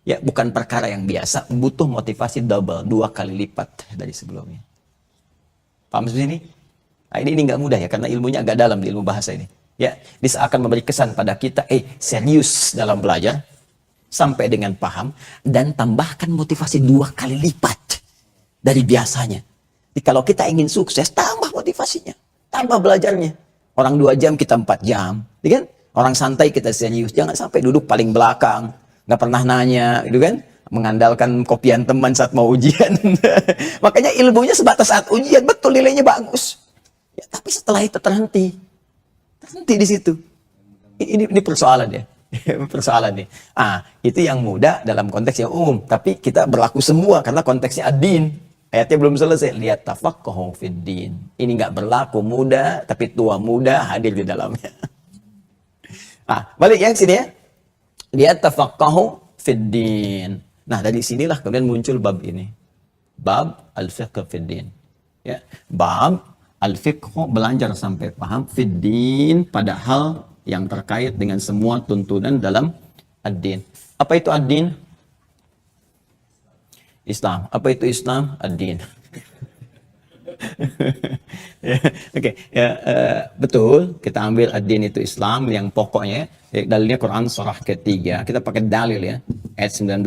Ya, bukan perkara yang biasa, butuh motivasi double, 2 kali lipat dari sebelumnya. Paham seperti ini? Nah, ini nggak mudah ya, karena ilmunya agak dalam di ilmu bahasa ini. Ya, bisa akan memberi kesan pada kita, serius dalam belajar, sampai dengan paham, dan tambahkan motivasi 2 kali lipat dari biasanya. Jadi kalau kita ingin sukses, tambah motivasinya, tambah belajarnya. Orang 2 jam, kita 4 jam. Ya kan? Orang santai, kita serius. Jangan sampai duduk paling belakang, nggak pernah nanya, gitu kan? Mengandalkan kopian teman saat mau ujian. Makanya ilmunya sebatas saat ujian, betul nilainya bagus. Ya, tapi setelah itu terhenti di situ. Ini persoalan ya. Persoalan nih. Itu yang mudah dalam konteks yang umum, tapi kita berlaku semua karena konteksnya ad-din. Ayatnya belum selesai. Lihat tafaqahu fid din. Ini nggak berlaku muda, tapi tua muda hadir di dalamnya. Balik yang sini ya. Lihat tafaqahu fid din. Nah, dari sinilah kemudian muncul bab ini. Bab al-fiqh fid din. Ya, bab al-fiqh, belajar sampai paham fid din, pada hal yang terkait dengan semua tuntunan dalam ad-din. Apa itu ad-din? Islam. Apa itu Islam? Ad-din. Oke, betul. Kita ambil ad-din itu Islam yang pokoknya. Dalilnya Quran surah ketiga. Kita pakai dalil ya, ayat 19.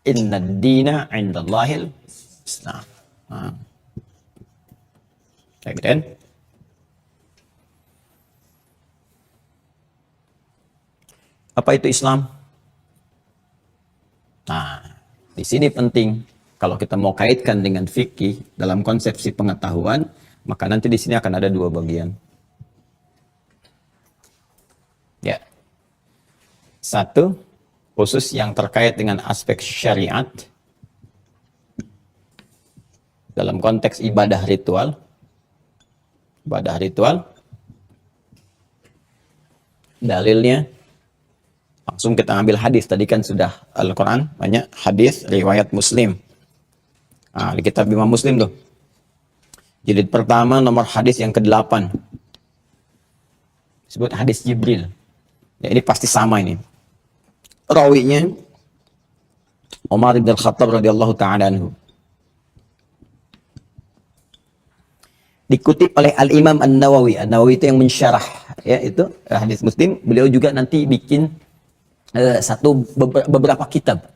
Inna ad-dina 'indallahil Islam. Kemudian apa itu Islam? Di sini penting. Kalau kita mau kaitkan dengan fikih dalam konsepsi pengetahuan, maka nanti di sini akan ada 2 bagian. Ya. 1, khusus yang terkait dengan aspek syariat dalam konteks ibadah ritual. Dalilnya langsung kita ambil hadis. Tadi kan sudah Al-Quran, banyak hadis riwayat Muslim. Di kitab Imam Muslim tuh, jilid pertama nomor hadis yang ke-8, disebut hadis Jibril. Ya, ini pasti sama ini. Rawinya Umar bin Khattab radhiyallahu ta'ala anhu. Dikutip oleh Al-Imam An-Nawawi. An-Nawawi itu yang mensyarah ya itu hadis Muslim. Beliau juga nanti bikin beberapa kitab.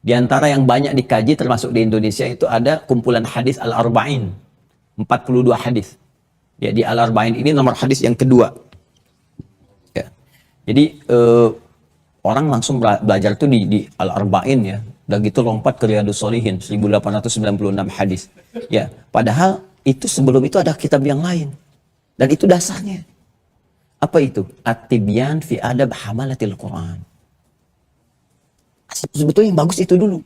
Di antara yang banyak dikaji termasuk di Indonesia itu ada kumpulan hadis Al-Arba'in. 42 hadis. Ya, di Al-Arba'in ini nomor hadis yang kedua. Ya. Jadi orang langsung belajar tuh di Al-Arba'in ya. Udah gitu lompat ke Riyadhus Shalihin 1896 hadis. Ya, padahal itu sebelum itu ada kitab yang lain. Dan itu dasarnya. Apa itu? At-Tibyan fi adab hamalatil Quran. Sebetulnya yang bagus itu dulu.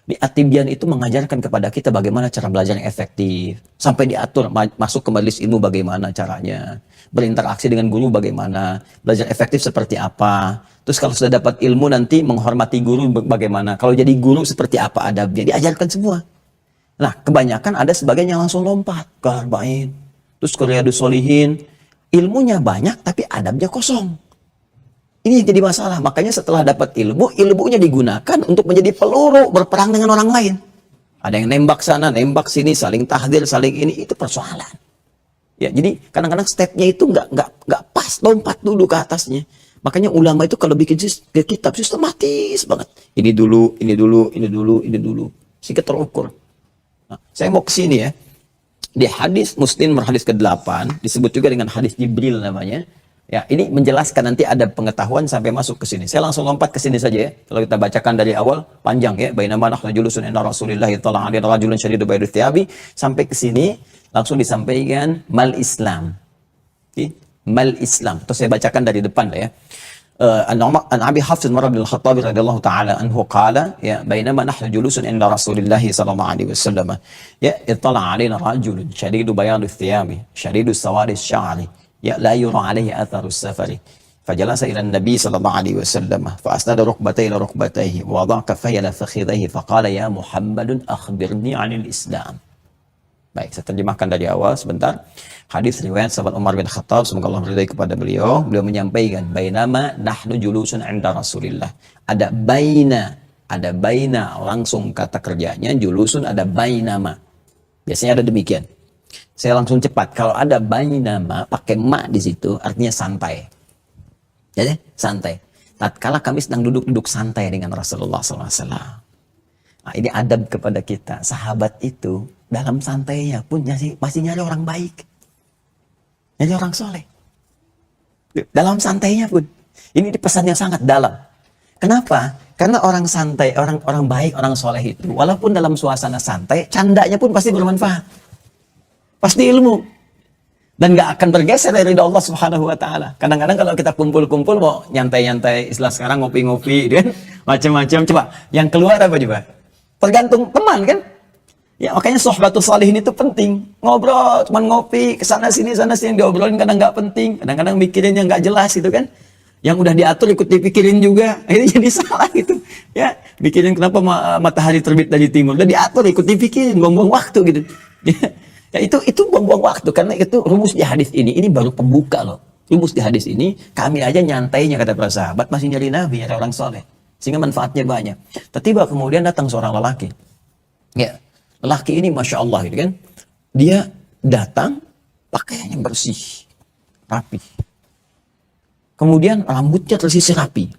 Di At-Tibyan itu mengajarkan kepada kita bagaimana cara belajar yang efektif. Sampai diatur masuk ke majelis ilmu bagaimana caranya. Berinteraksi dengan guru bagaimana. Belajar efektif seperti apa. Terus kalau sudah dapat ilmu nanti menghormati guru bagaimana. Kalau jadi guru seperti apa adabnya. Diajarkan semua. Nah, kebanyakan ada sebagian yang langsung lompat ke Arba'in. Terus ke Riyadhus Shalihin. Ilmunya banyak tapi adabnya kosong. Ini yang jadi masalah. Makanya setelah dapat ilmu, ilmunya digunakan untuk menjadi peluru berperang dengan orang lain. Ada yang nembak sana, nembak sini, saling tahdir, saling ini, itu persoalan. Ya, jadi kadang-kadang stepnya itu nggak pas, lompat dulu ke atasnya. Makanya ulama itu kalau bikin kitab sistematis banget. Ini dulu, ini dulu, ini dulu, ini dulu. Sehingga terukur. Nah, saya mau ke sini ya. Di hadis Muslim hadis ke-8 disebut juga dengan hadis Jibril namanya. Ya, ini menjelaskan nanti ada pengetahuan sampai masuk ke sini. Saya langsung lompat ke sini saja ya. Kalau kita bacakan dari awal panjang ya. Bainama nahnu julusun inda Rasulillah sallallahu alaihi wasallam rajulun syadidu bayadut thiyabi sampai ke sini langsung disampaikan mal Islam. Mal Islam. Terus saya bacakan dari depan lah ya. An Abi Hafs bin Al-Khattab radhiyallahu taala anhu qala ya bainama nahnu julusun inda Rasulillah sallallahu alaihi wasallam ya ittala alaina rajulun shadidu bayadut thiyabi shadidu sawadi sya'ri Ya, la yura alaihi atharus safari. Fajalasa ila Nabi sallallahu alaihi wasallam fa asnada rukbatayhi ila rukbatayhi wa wada'a kaffayhi ala fakhidhayhi fa qala ya Muhammadun akhbirni 'anil Islam. Baik, saya terjemahkan dari awal sebentar. Hadis riwayat sahabat Umar bin Khattab, semoga Allah meridai kepada beliau. Beliau menyampaikan, bainama nahnu julusun 'inda Rasulillah. Ada baina langsung kata kerjanya, julusun ada bainama. Biasanya ada demikian. Saya langsung cepat. Kalau ada bainama pakai ma di situ, artinya santai. Jadi santai. Tatkala kami sedang duduk-duduk santai dengan Rasulullah SAW. Nah, ini adab kepada kita. Sahabat itu dalam santainya pun masih nyari orang baik. Nyari orang soleh. Dalam santainya pun. Ini pesannya sangat dalam. Kenapa? Karena orang santai, orang baik, orang soleh itu, walaupun dalam suasana santai, candanya pun pasti bermanfaat. Pasti ilmu. Dan gak akan bergeser dari ridha Allah Subhanahu wa Ta'ala. Kadang-kadang kalau kita kumpul-kumpul mau nyantai-nyantai, istilah sekarang ngopi-ngopi, kan? Macam-macam. Coba, yang keluar apa coba? Tergantung teman kan? Ya makanya sohbatus salihin itu penting. Ngobrol, cuman ngopi, kesana sini yang diobrolin kadang nggak penting. Kadang-kadang mikirin yang nggak jelas gitu kan. Yang udah diatur ikut dipikirin juga. Akhirnya jadi salah gitu. Ya, mikirin kenapa matahari terbit dari timur. Udah diatur ikut dipikirin, buang-buang waktu gitu. Ya itu buang-buang waktu. Karena itu rumus di hadis ini. Ini baru pembuka loh. Rumus di hadis ini, kami aja nyantainya kata para sahabat, masih nyari Nabi, nyari orang soleh. Sehingga manfaatnya banyak. Tiba-tiba kemudian datang seorang lelaki. Ya, lelaki ini Masya Allah gitu kan. Dia datang, pakaiannya bersih, rapi. Kemudian rambutnya tersisir rapi.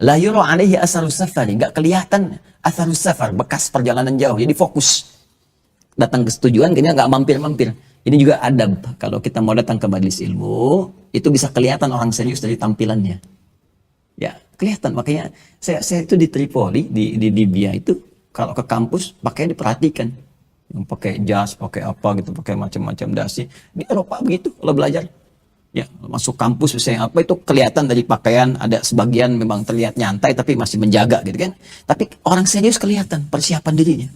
La yura alaihi asarus safari. Gak kelihatan asarus safar, bekas perjalanan jauh. Jadi fokus. Datang ke tujuan, kayaknya gak mampir-mampir. Ini juga adab. Kalau kita mau datang ke majelis ilmu, itu bisa kelihatan orang serius dari tampilannya. Ya, kelihatan. Makanya saya itu di Tripoli, di Libya itu, kalau ke kampus, pakainya diperhatikan. Yang pakai jas, pakai apa gitu, pakai macam-macam dasi. Di Eropa begitu kalau belajar. Ya, masuk kampus misalnya apa itu kelihatan dari pakaian, ada sebagian memang terlihat nyantai tapi masih menjaga gitu kan. Tapi orang serius kelihatan persiapan dirinya.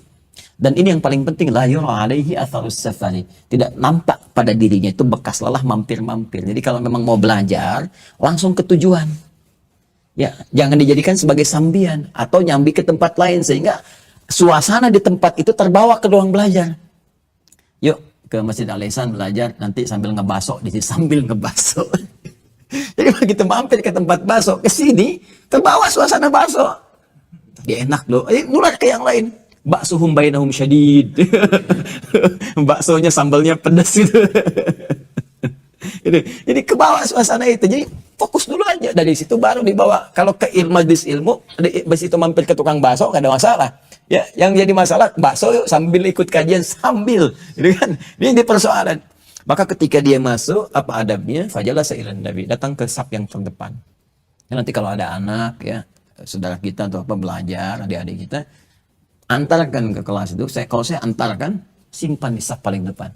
Dan ini yang paling penting, la yura alaihi atharus safari. Tidak nampak pada dirinya itu bekas lelah mampir-mampir. Jadi kalau memang mau belajar, langsung ke tujuan. Ya, jangan dijadikan sebagai sambian atau nyambi ke tempat lain sehingga suasana di tempat itu terbawa ke ruang belajar. Yuk ke Masjid Al-Ihsan belajar, nanti sambil ngebaso, di sini sambil ngebaso. Jadi begitu mampir ke tempat baso, ke sini terbawa suasana baso. Dia enak loh, nular ke yang lain. Baksuhum bainahum syadid. Baksonya sambalnya pedas gitu. Jadi ke bawah suasana itu. Jadi fokus dulu aja, dari situ baru dibawa. Kalau ke majlis ilmu, habis itu mampir ke tukang bakso gak ada masalah. Ya, yang jadi masalah bakso yuk sambil ikut kajian sambil, gitu kan? Ini persoalan. Maka ketika dia masuk, apa adabnya? Fajalasa ilan Nabi, datang ke saf yang terdepan. Ya, nanti kalau ada anak ya, saudara kita atau apa belajar, adik-adik kita, antarkan ke kelas itu. Kalau saya antarkan, simpan di saf paling depan.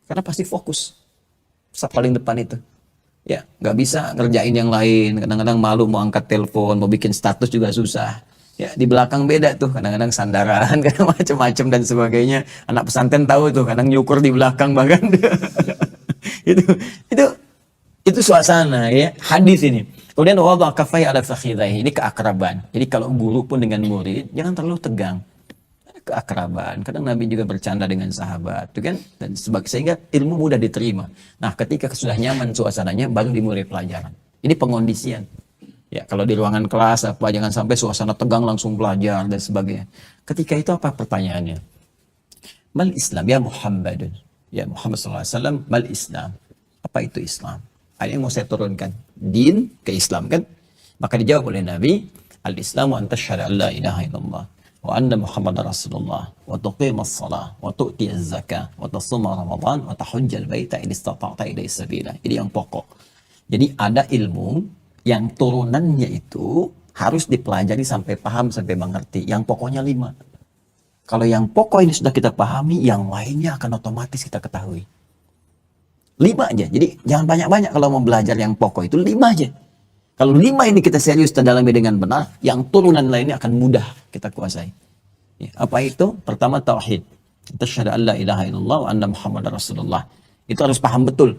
Karena pasti fokus. Saf paling depan itu. Ya, nggak bisa ngerjain yang lain. Kadang-kadang malu mau angkat telepon, mau bikin status juga susah. Ya, di belakang beda tuh. Kadang-kadang sandaran, kadang macam-macam dan sebagainya. Anak pesantren tahu tuh, kadang nyukur di belakang bahkan. itu suasana ya, hadis ini. Kemudian wada'a kaffayhi ala fakhidhayhi. Ini keakraban. Jadi kalau guru pun dengan murid, jangan terlalu tegang. Keakraban. Kadang Nabi juga bercanda dengan sahabat, itu kan? Dan sehingga ilmu mudah diterima. Nah, ketika sudah nyaman suasananya, baru dimulai pelajaran. Ini pengondisian. Ya, kalau di ruangan kelas apa, jangan sampai suasana tegang langsung belajar dan sebagainya. Ketika itu apa pertanyaannya? Mal Islam ya Muhammadun. Ya Muhammad SAW, mal Islam. Apa itu Islam? Ada yang mau saya turunkan. Din ke Islam kan? Maka dijawab oleh Nabi, al-Islamu an tashhadu an la ilaha illallah wa anna Muhammadar Rasulullah wa tuqimas salah wa tu'tiyaz zakah wa tasuma Ramadan wa tahujjal baita in istata'ta ilaihi sabila. Ini yang pokok. Jadi ada ilmu yang turunannya itu harus dipelajari sampai paham, sampai mengerti. Yang pokoknya 5. Kalau yang pokok ini sudah kita pahami, yang lainnya akan otomatis kita ketahui. 5 aja. Jadi jangan banyak-banyak kalau mau belajar yang pokok itu 5 aja. Kalau 5 ini kita serius dan dalami dengan benar, yang turunan lainnya akan mudah kita kuasai. Ya, apa itu? Pertama tauhid. Tasyhadu an la ilaha illallah wa anna Muhammadar Rasulullah. Itu harus paham betul.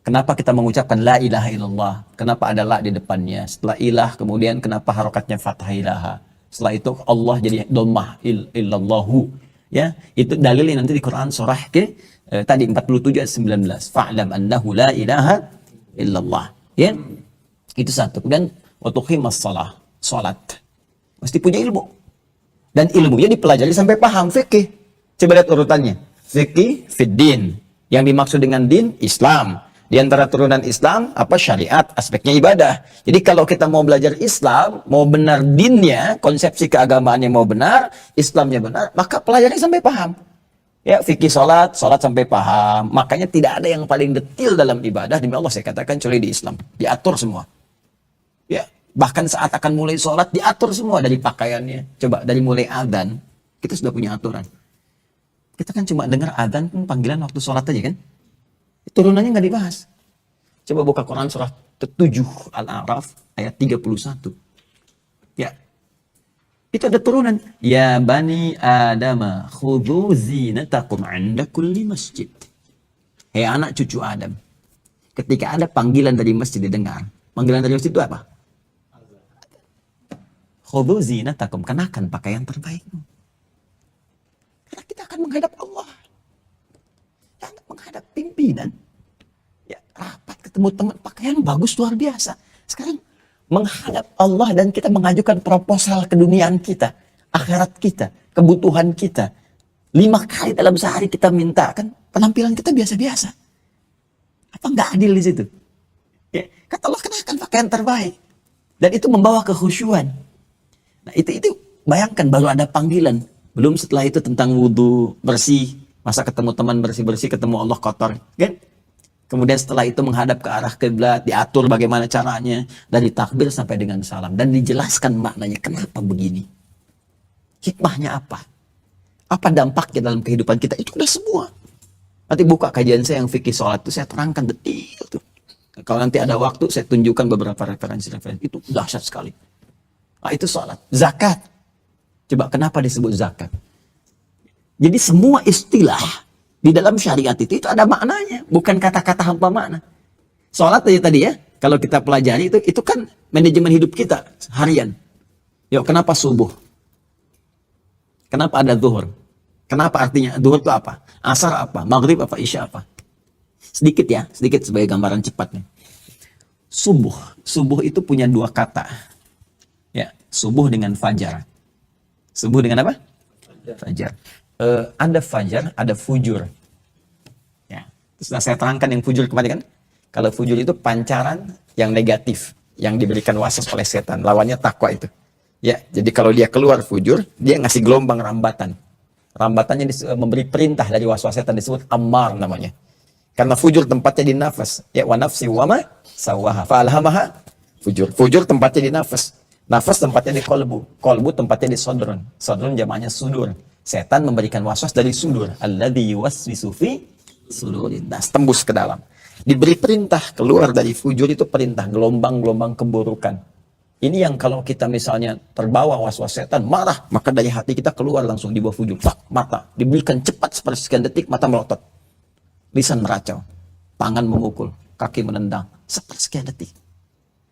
Kenapa kita mengucapkan la ilaha illallah? Kenapa ada la di depannya? Setelah ilah, kemudian kenapa harokatnya fathah ilaha? Setelah itu Allah jadi dhammah illallahu. Ya, itu dalilnya nanti di Quran surah ke tadi 47 ayat 19. Fa'lam annahu la ilaha illallah. Ya. Itu satu. Kemudian wa tuqimas shalah, salat. Mesti punya ilmu. Dan ilmunya dipelajari sampai paham fikih. Coba lihat urutannya. Fikih fid din. Yang dimaksud dengan din Islam. Di antara turunan Islam, apa syariat, aspeknya ibadah. Jadi kalau kita mau belajar Islam, mau benar dinnya, konsepsi keagamaannya mau benar, Islamnya benar, maka pelajari sampai paham. Ya, fikih salat sampai paham. Makanya tidak ada yang paling detil dalam ibadah, demi Allah saya katakan, kecuali di Islam. Diatur semua. Ya, bahkan saat akan mulai salat, diatur semua dari pakaiannya. Coba, dari mulai adzan, kita sudah punya aturan. Kita kan cuma dengar adzan pun panggilan waktu salat aja kan? Turunannya nggak dibahas. Coba buka Quran surah 7 Al-A'raf ayat 31. Ya. Itu ada turunan. Ya bani Adam, khudhu zinatakum 'inda kulli masjid. Hei anak cucu Adam. Ketika ada panggilan dari masjid didengar. Panggilan dari masjid itu apa? Khudhu zinatakum, kenakan pakaian terbaikmu. Karena kita akan menghadap Allah. Menghadap pimpinan, ya rapat ketemu teman, pakaian bagus luar biasa. Sekarang menghadap Allah dan kita mengajukan proposal keduniaan kita, akhirat kita, kebutuhan kita. 5 kali dalam sehari kita minta, kan penampilan kita biasa-biasa. Apa nggak adil di situ? Ya, kata Allah kenakan pakaian terbaik, dan itu membawa kekhusyuan. Nah itu bayangkan baru ada panggilan, belum setelah itu tentang wudhu bersih. Masa ketemu teman bersih-bersih, ketemu Allah kotor, kan? Kemudian setelah itu menghadap ke arah kiblat, diatur bagaimana caranya, dari takbir sampai dengan salam, dan dijelaskan maknanya kenapa begini, hikmahnya apa, dampaknya dalam kehidupan kita, itu udah semua. Nanti buka kajian saya yang fikih sholat itu saya terangkan detail tuh. Kalau nanti ada waktu saya tunjukkan beberapa referensi-referensi, itu dahsyat sekali. Nah, itu sholat, zakat. Coba kenapa disebut zakat? Jadi semua istilah di dalam syariat itu ada maknanya, bukan kata-kata hampa makna. Sholat aja tadi ya, kalau kita pelajari itu kan manajemen hidup kita harian. Yuk, kenapa subuh? Kenapa ada zuhur? Kenapa artinya zuhur itu apa? Asar apa? Maghrib apa? Isya apa? Sedikit sebagai gambaran cepatnya. Subuh itu punya 2 kata. Ya, subuh dengan fajar. Subuh dengan apa? Fajar. Ada fajar, ada fujur. Ya. Sudah saya terangkan yang fujur kemarin kan. Kalau fujur itu pancaran yang negatif, yang diberikan waswas oleh setan. Lawannya takwa itu. Ya, jadi kalau dia keluar fujur, dia ngasih gelombang rambatan. Rambatannya memberi perintah dari waswas setan, disebut ammar namanya. Karena fujur tempatnya di nafas. Ya, wa nafsi wa ma sawaha fa'alhamaha fujur. Fujur tempatnya di nafas. Nafas tempatnya di kolbu. Kolbu tempatnya di sodron. Sodron jamaknya sudur. Setan memberikan waswas dari sudur. Alladzi yuwaswisu fi sudurin nas, tembus ke dalam. Diberi perintah keluar dari fujur, itu perintah gelombang-gelombang keburukan. Ini yang kalau kita misalnya terbawa waswas setan, marah, maka dari hati kita keluar langsung di bawah fujur. Tak, mata diberikan cepat sepersekian detik, mata melotot. Lisan meracau, tangan memukul, kaki menendang, sepersekian detik.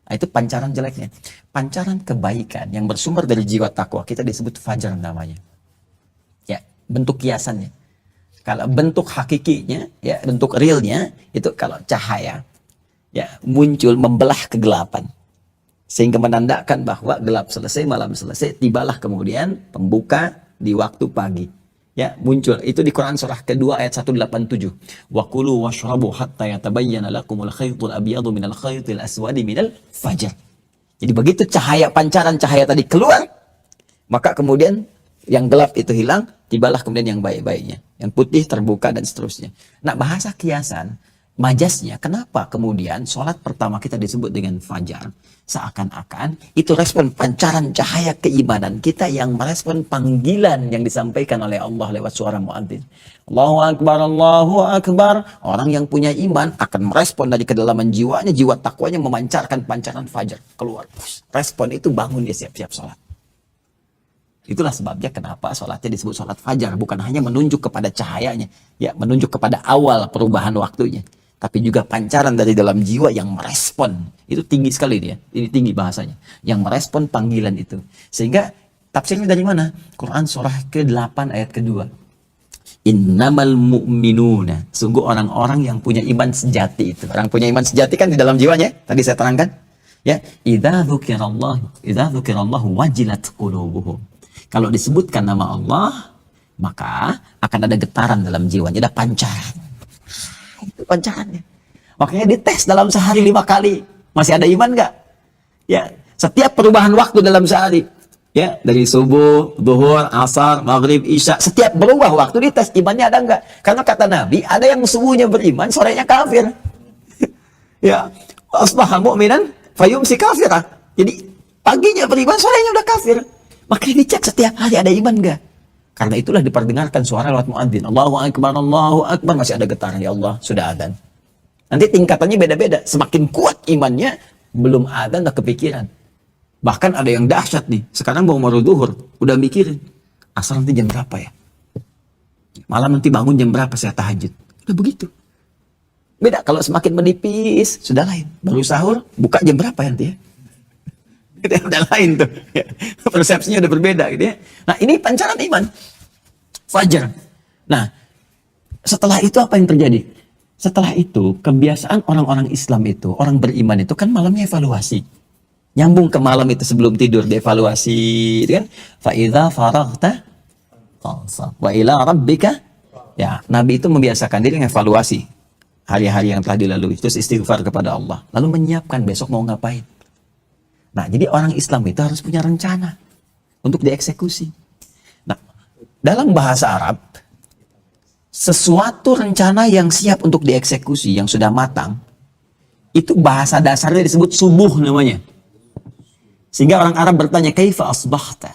Nah, itu pancaran jeleknya. Pancaran kebaikan yang bersumber dari jiwa takwa kita disebut fajar namanya. Ya, bentuk kiasannya. Kalau bentuk hakikinya, ya bentuk realnya itu kalau cahaya, ya muncul membelah kegelapan, sehingga menandakan bahwa gelap selesai, malam selesai, tibalah kemudian pembuka di waktu pagi. Ya, muncul itu di Quran surah kedua ayat 187. Wa kulu washrabu hatta yatabayyana lakumul khaytul abyadu minal khaytil aswadi minal fajar. Jadi begitu cahaya, pancaran cahaya tadi keluar, maka kemudian yang gelap itu hilang, tibalah kemudian yang baik-baiknya. Yang putih terbuka dan seterusnya. Nah, bahasa kiasan, majasnya, kenapa kemudian sholat pertama kita disebut dengan fajar? Seakan-akan itu respon pancaran cahaya keimanan kita yang merespon panggilan yang disampaikan oleh Allah lewat suara muadzin. Allahu Akbar, Allahu Akbar. Orang yang punya iman akan merespon dari kedalaman jiwanya, jiwa takwanya memancarkan pancaran fajar keluar. Respon itu bangun dia siap-siap sholat. Itulah sebabnya kenapa sholatnya disebut sholat fajar. Bukan hanya menunjuk kepada cahayanya. Ya, menunjuk kepada awal perubahan waktunya. tapi juga pancaran dari dalam jiwa yang merespon. Itu tinggi sekali dia. Ini tinggi bahasanya. Yang merespon panggilan itu. Sehingga tafsirnya dari mana? Quran surah ke-8 ayat kedua. Innamal mu'minuna. Sungguh orang-orang yang punya iman sejati itu. Orang punya iman sejati kan di dalam jiwanya. Tadi saya terangkan. Ya, idza dzukirallahu wajilat qulubuhum. Kalau disebutkan nama Allah, maka akan ada getaran dalam jiwanya, ada pancaran. Itu pancarannya. Makanya dites dalam sehari 5 kali. Masih ada iman nggak? Ya, setiap perubahan waktu dalam sehari. Ya, dari subuh, zuhur, asar, maghrib, isya, setiap berubah waktu dites imannya ada nggak? Karena kata Nabi, ada yang subuhnya beriman, sorenya kafir. Ya, asbaha mu'minan fayumsi kafirah. Jadi paginya beriman, sorenya udah kafir. Makanya dicek setiap hari ada iman nggak? Karena itulah diperdengarkan suara lewat muadzin. Allahu Akbar, masih ada getaran. Ya Allah, sudah adzan. Nanti tingkatannya beda-beda. Semakin kuat imannya, belum adzan udah kepikiran. Bahkan ada yang dahsyat nih. Sekarang mau zuhur, udah mikirin. Asal nanti jam berapa ya? Malam nanti bangun jam berapa saya tahajud. Udah begitu. Beda kalau semakin menipis, sudah lain. Baru sahur, buka jam berapa ya nanti ya? Udah lain tuh. Persepsinya udah berbeda gitu ya. Nah, ini pancaran iman. Fajar. Nah, setelah itu apa yang terjadi? Setelah itu, kebiasaan orang-orang Islam itu, orang beriman itu kan malamnya evaluasi. Nyambung ke malam itu sebelum tidur, dievaluasi, gitu kan? Fa idza faraghta fansab wa ila rabbika. Ya, Nabi itu membiasakan diri mengevaluasi hari-hari yang telah dilalui, terus istighfar kepada Allah, lalu menyiapkan besok mau ngapain. Nah, jadi orang Islam itu harus punya rencana untuk dieksekusi. Nah, dalam bahasa Arab, sesuatu rencana yang siap untuk dieksekusi, yang sudah matang, itu bahasa dasarnya disebut subuh namanya. Sehingga orang Arab bertanya, kaifa asbahta?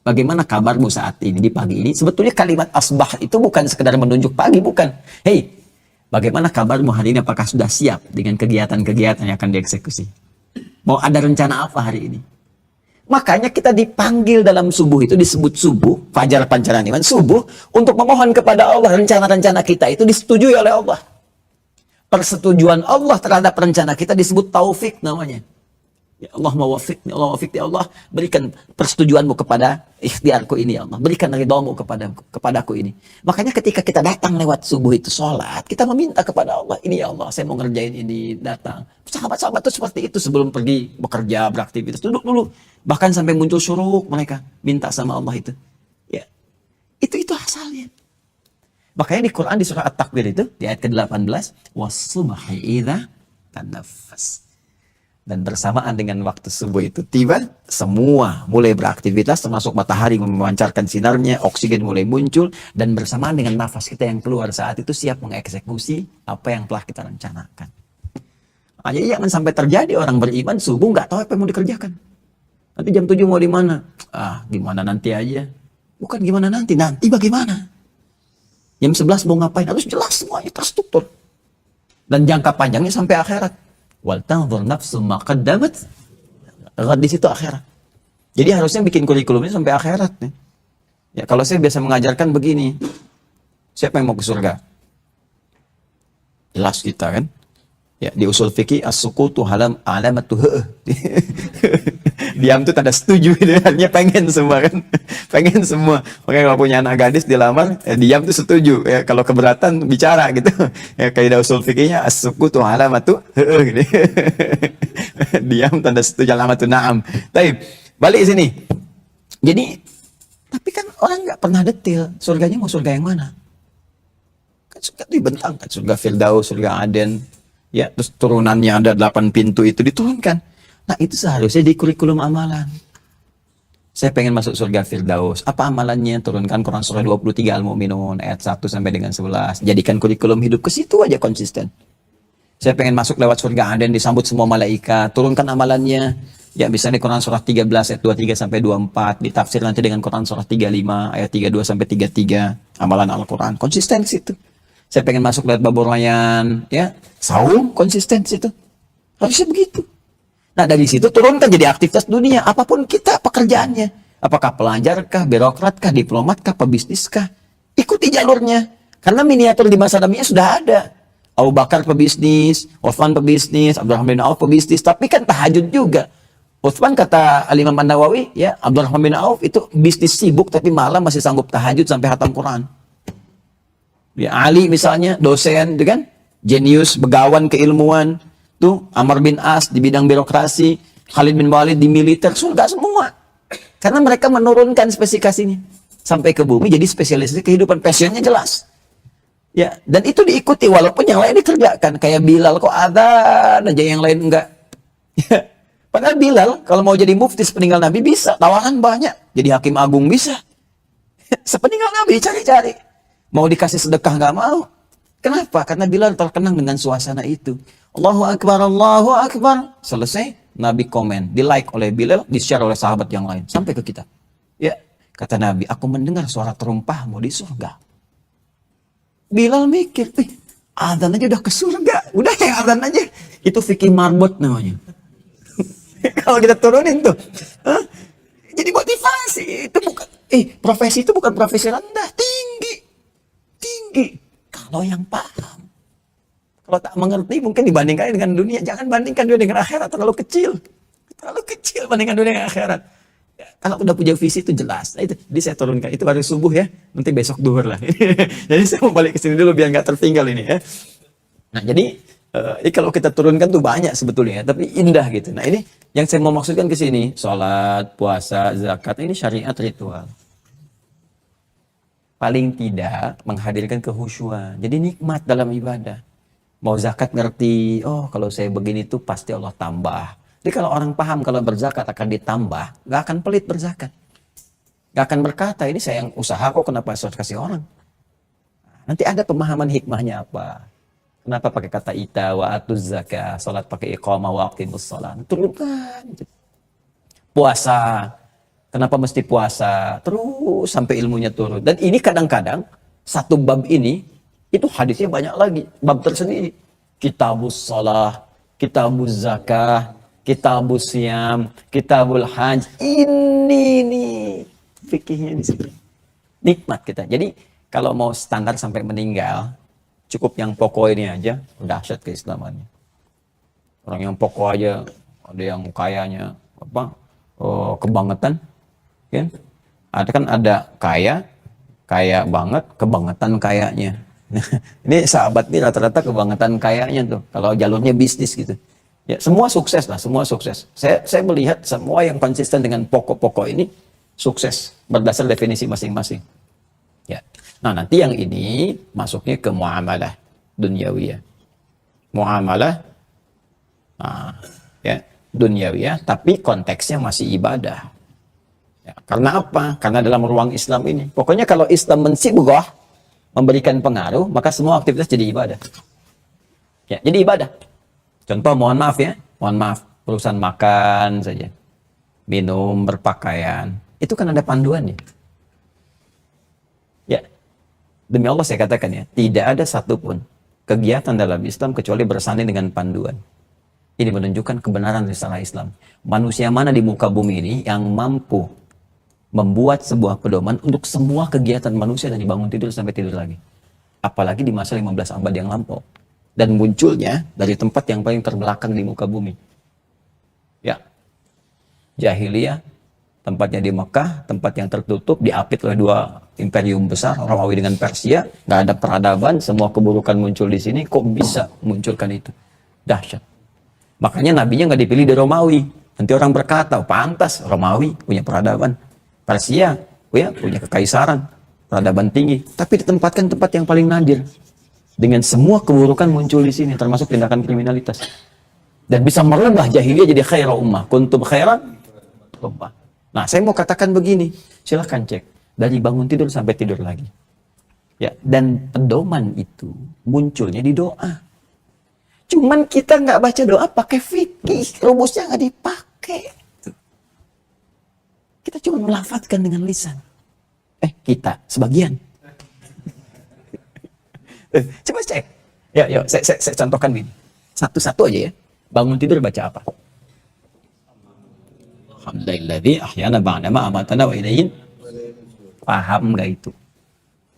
Bagaimana kabarmu saat ini, di pagi ini? Sebetulnya kalimat asbah itu bukan sekedar menunjuk pagi, bukan. Hei, bagaimana kabarmu hari ini? Apakah sudah siap dengan kegiatan-kegiatan yang akan dieksekusi? Mau ada rencana apa hari ini? Makanya kita dipanggil dalam subuh itu disebut subuh, fajar pancaran iman, subuh, untuk memohon kepada Allah rencana-rencana kita itu disetujui oleh Allah. Persetujuan Allah terhadap rencana kita disebut taufik namanya. Ya Allah mawafiqni, Allah wafiqni, Allah berikan persetujuanmu kepada ikhtiarku ini, ya Allah. Berikan ridhamu kepadaku ini. Makanya ketika kita datang lewat subuh itu sholat, kita meminta kepada Allah, ini ya Allah, saya mau ngerjain ini, datang. Sahabat-sahabat itu seperti itu sebelum pergi bekerja, beraktivitas, duduk dulu. Bahkan sampai muncul syuruk mereka minta sama Allah itu. Ya, itu asalnya. Makanya di Quran di surah At-Takwir itu di ayat ke-18, was-subhi idza tanaffas. Dan bersamaan dengan waktu subuh itu tiba, semua mulai beraktivitas, termasuk matahari memancarkan sinarnya, oksigen mulai muncul, dan bersamaan dengan nafas kita yang keluar saat itu siap mengeksekusi apa yang telah kita rencanakan. Jadi jangan sampai terjadi orang beriman subuh nggak tahu apa yang mau dikerjakan. Nanti jam 7 mau di mana? Gimana nanti aja. Bukan gimana nanti bagaimana? Jam 11 mau ngapain? Harus jelas semuanya, terstruktur. Dan jangka panjangnya sampai akhirat. Wal tanzur nafsum ma qaddamat. Di situ akhirat. Jadi harusnya bikin kurikulumnya sampai akhirat nih. Ya, kalau saya biasa mengajarkan begini. Siapa yang mau ke surga? Jelas kita kan? Ya, di usul fikih as-sukutu alamatu diam itu tanda setuju, artinya pengen semua kan. Pengen semua. Makanya kalau punya anak gadis dilamar, diam itu setuju. Ya, kalau keberatan bicara gitu. Ya, kayak usul fikihnya as-sukutu alamatu gitu. Diam tanda setuju, alamatu na'am. Baik, balik sini. Jadi, tapi kan orang nggak pernah detail surganya mau surga yang mana. Kan surga dibentang kan, surga Firdaus, surga Aden. Ya, terus turunannya ada 8 pintu itu diturunkan. Nah, itu seharusnya di kurikulum amalan. Saya pengen masuk surga Firdaus. Apa amalannya? Turunkan Quran surah 23 Al-Mu'minun ayat 1 sampai dengan 11. Jadikan kurikulum hidup ke situ aja konsisten. Saya pengen masuk lewat surga Aden, disambut semua malaikat. Turunkan amalannya. Ya, misalnya Quran surah 13 ayat 23 sampai 24. Ditafsir nanti dengan Quran surah 35 ayat 32 sampai 33. Amalan Al-Quran. Konsisten ke situ. Saya pengen masuk lewat Babur Rayyan, ya, saum konsisten situ. Harusnya begitu. Nah, dari situ turunkan jadi aktivitas dunia, apapun kita pekerjaannya. Apakah pelajar kah, birokrat kah, diplomat kah, pebisnis kah? Ikuti jalurnya. Karena miniatur di masa depannya sudah ada. Abu Bakar pebisnis, Utsman pebisnis, Abdurrahman bin Auf pebisnis, tapi kan tahajud juga. Utsman kata Al-Imam An-Nawawi, ya, Abdurrahman bin Auf itu bisnis sibuk tapi malam masih sanggup tahajud sampai hatam Quran. Ya, Ali misalnya dosen, itu kan, jenius, begawan keilmuan. Tuh Amr bin As di bidang birokrasi, Khalid bin Walid di militer, surga semua. Karena mereka menurunkan spesifikasinya sampai ke bumi, jadi spesialisasi kehidupan, passionnya jelas. Ya, dan itu diikuti walaupun yang lain dikerjakan. Kayak Bilal kok adzan aja, yang lain enggak. Ya. Padahal Bilal kalau mau jadi mufti sepeninggal Nabi bisa, tawaran banyak. Jadi hakim agung bisa. Sepeninggal Nabi cari-cari. Mau dikasih sedekah nggak mau. Kenapa? Karena Bilal terkenang dengan suasana itu. Allahu Akbar, Allahu Akbar. Selesai, Nabi komen, di like oleh Bilal, di share oleh sahabat yang lain sampai ke kita. Ya, kata Nabi, aku mendengar suara terumpahmu di surga. Bilal mikir, adzan aja udah ke surga, udah ya adzan aja. Itu fikih marbot namanya. Kalau kita turunin tuh, jadi motivasi. Itu bukan, profesi itu bukan profesi rendah, tinggi. Kalau yang paham. Kalau tak mengerti mungkin dibandingkan dengan dunia. Jangan bandingkan dunia dengan akhirat, terlalu kecil. Terlalu kecil bandingkan dunia dengan akhirat. Ya, kalau udah punya visi itu jelas. Nah, itu, jadi saya turunkan. Itu baru subuh ya. Nanti besok duhur lah. Jadi saya mau balik ke sini dulu biar nggak tertinggal ini ya. Nah jadi kalau kita turunkan tuh banyak sebetulnya. Tapi indah gitu. Nah ini yang saya mau maksudkan ke sini. Sholat, puasa, zakat. Ini syariat ritual. Paling tidak menghadirkan kehusyuan. Jadi nikmat dalam ibadah. Mau zakat ngerti, oh kalau saya begini tuh pasti Allah tambah. Jadi kalau orang paham kalau berzakat akan ditambah, gak akan pelit berzakat. Gak akan berkata, ini saya yang usaha kok kenapa harus kasih orang. Nanti ada pemahaman hikmahnya apa. Kenapa pakai kata ita wa atuz zakah, salat pakai iqamah wa aqimus shalah. Turunkan. Puasa. Kenapa mesti puasa? Terus sampai ilmunya turun. Dan ini kadang-kadang satu bab ini itu hadisnya banyak lagi, bab tersendiri. Kitabus shalah, kitabuz zakah, kitabus siam, kitabul hajj. Ini nih fikihnya di sini. Nikmat kita. Jadi kalau mau standar sampai meninggal, cukup yang pokok ini aja, udah dahsyat keislamannya. Orang yang pokok aja, ada yang kayanya apa? Kebangetan, kan? Ada kan ada kaya banget, kebangetan kayanya. Ini sahabat nih rata-rata kebangetan kayaknya tuh. Kalau jalurnya bisnis gitu. Ya semua sukses lah, semua sukses. Saya melihat semua yang konsisten dengan pokok-pokok ini sukses berdasar definisi masing-masing. Ya. Nah nanti yang ini masuknya ke muamalah dunyawiyah. Muamalah, ya dunyawiyah, tapi konteksnya masih ibadah. Ya, karena apa? Karena dalam ruang Islam ini, pokoknya kalau Islam mensibghah, memberikan pengaruh, maka semua aktivitas jadi ibadah. Ya, jadi ibadah. Contoh, mohon maaf ya, mohon maaf, urusan makan saja, minum, berpakaian, itu kan ada panduannya. Ya, demi Allah saya katakan ya, tidak ada satupun kegiatan dalam Islam kecuali bersanding dengan panduan. Ini menunjukkan kebenaran risalah Islam. Manusia mana di muka bumi ini yang mampu membuat sebuah pedoman untuk semua kegiatan manusia dari bangun tidur sampai tidur lagi. Apalagi di masa 15 abad yang lampau. Dan munculnya dari tempat yang paling terbelakang di muka bumi. Ya. Jahiliyah, tempatnya di Mekah, tempat yang tertutup, diapit oleh dua imperium besar, Romawi dengan Persia, nggak ada peradaban, semua keburukan muncul di sini, kok bisa munculkan itu? Dahsyat. Makanya nabinya nggak dipilih di Romawi. Nanti orang berkata, pantas Romawi punya peradaban. Persia punya kekaisaran, peradaban tinggi, tapi ditempatkan tempat yang paling nadir. Dengan semua keburukan muncul di sini, termasuk tindakan kriminalitas. Dan bisa merubah jahiliyah jadi khaira ummah. Kuntum khairan ummah. Nah, saya mau katakan begini, silahkan cek dari bangun tidur sampai tidur lagi. Ya, dan pedoman itu munculnya di doa. Cuman kita nggak baca doa pakai fikih, rumusnya nggak dipakai. Kita cuma melafadzkan dengan lisan. Kita, sebagian. Coba cek. Ya, yuk, saya contohkan ini. Satu-satu aja ya. Bangun tidur baca apa? Alhamdulillahirabbil ahyana ba'da ma amatana wa ilaihin. Paham nggak itu?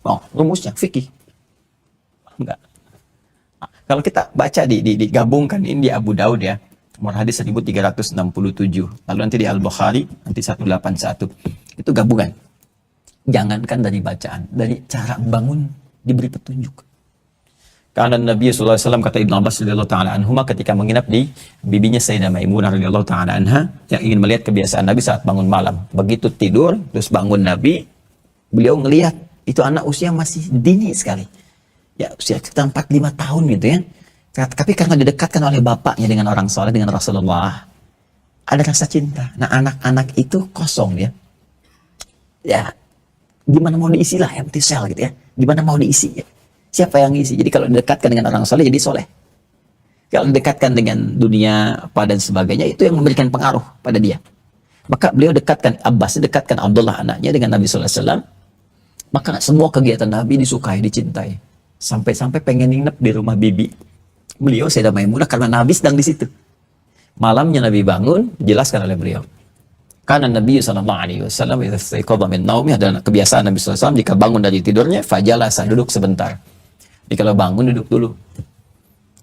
Oh, rumusnya fikih. Paham nggak? Kalau kita baca digabungkan ini di Abu Daud ya, nomor hadis 1367. Lalu nanti di Al-Bukhari nanti 181. Itu gabungan. Jangankan dari bacaan, dari cara bangun diberi petunjuk. Karena Nabi SAW kata Ibn Abbas radhiyallahu ta'ala anhuma ketika menginap di bibinya Sayyidah Maimunah radhiyallahu ta'ala anha yang ingin melihat kebiasaan Nabi saat bangun malam. Begitu tidur, terus bangun Nabi, beliau ngelihat itu anak usia masih dini sekali. Ya usia sekitar 4-5 tahun gitu ya. Tapi karena didekatkan oleh bapaknya dengan orang soleh, dengan Rasulullah, ada rasa cinta. Nah anak-anak itu kosong ya. Ya, gimana mau diisi lah empty cell gitu ya. Gimana mau diisi ya. Siapa yang isi? Jadi kalau didekatkan dengan orang soleh, jadi soleh. Kalau didekatkan dengan dunia apa dan sebagainya, itu yang memberikan pengaruh pada dia. Maka beliau dekatkan Abbas, dekatkan Abdullah anaknya dengan Nabi SAW. Maka semua kegiatan Nabi disukai, dicintai. Sampai-sampai pengen nginep di rumah bibi beliau Sayyidah Maimunah karena Nabi sedang di situ. Malamnya Nabi bangun, dijelaskan oleh beliau. Karena Nabi SAW adalah kebiasaan Nabi SAW jika bangun dari tidurnya, fajalasa, duduk sebentar. Jadi kalau bangun duduk dulu,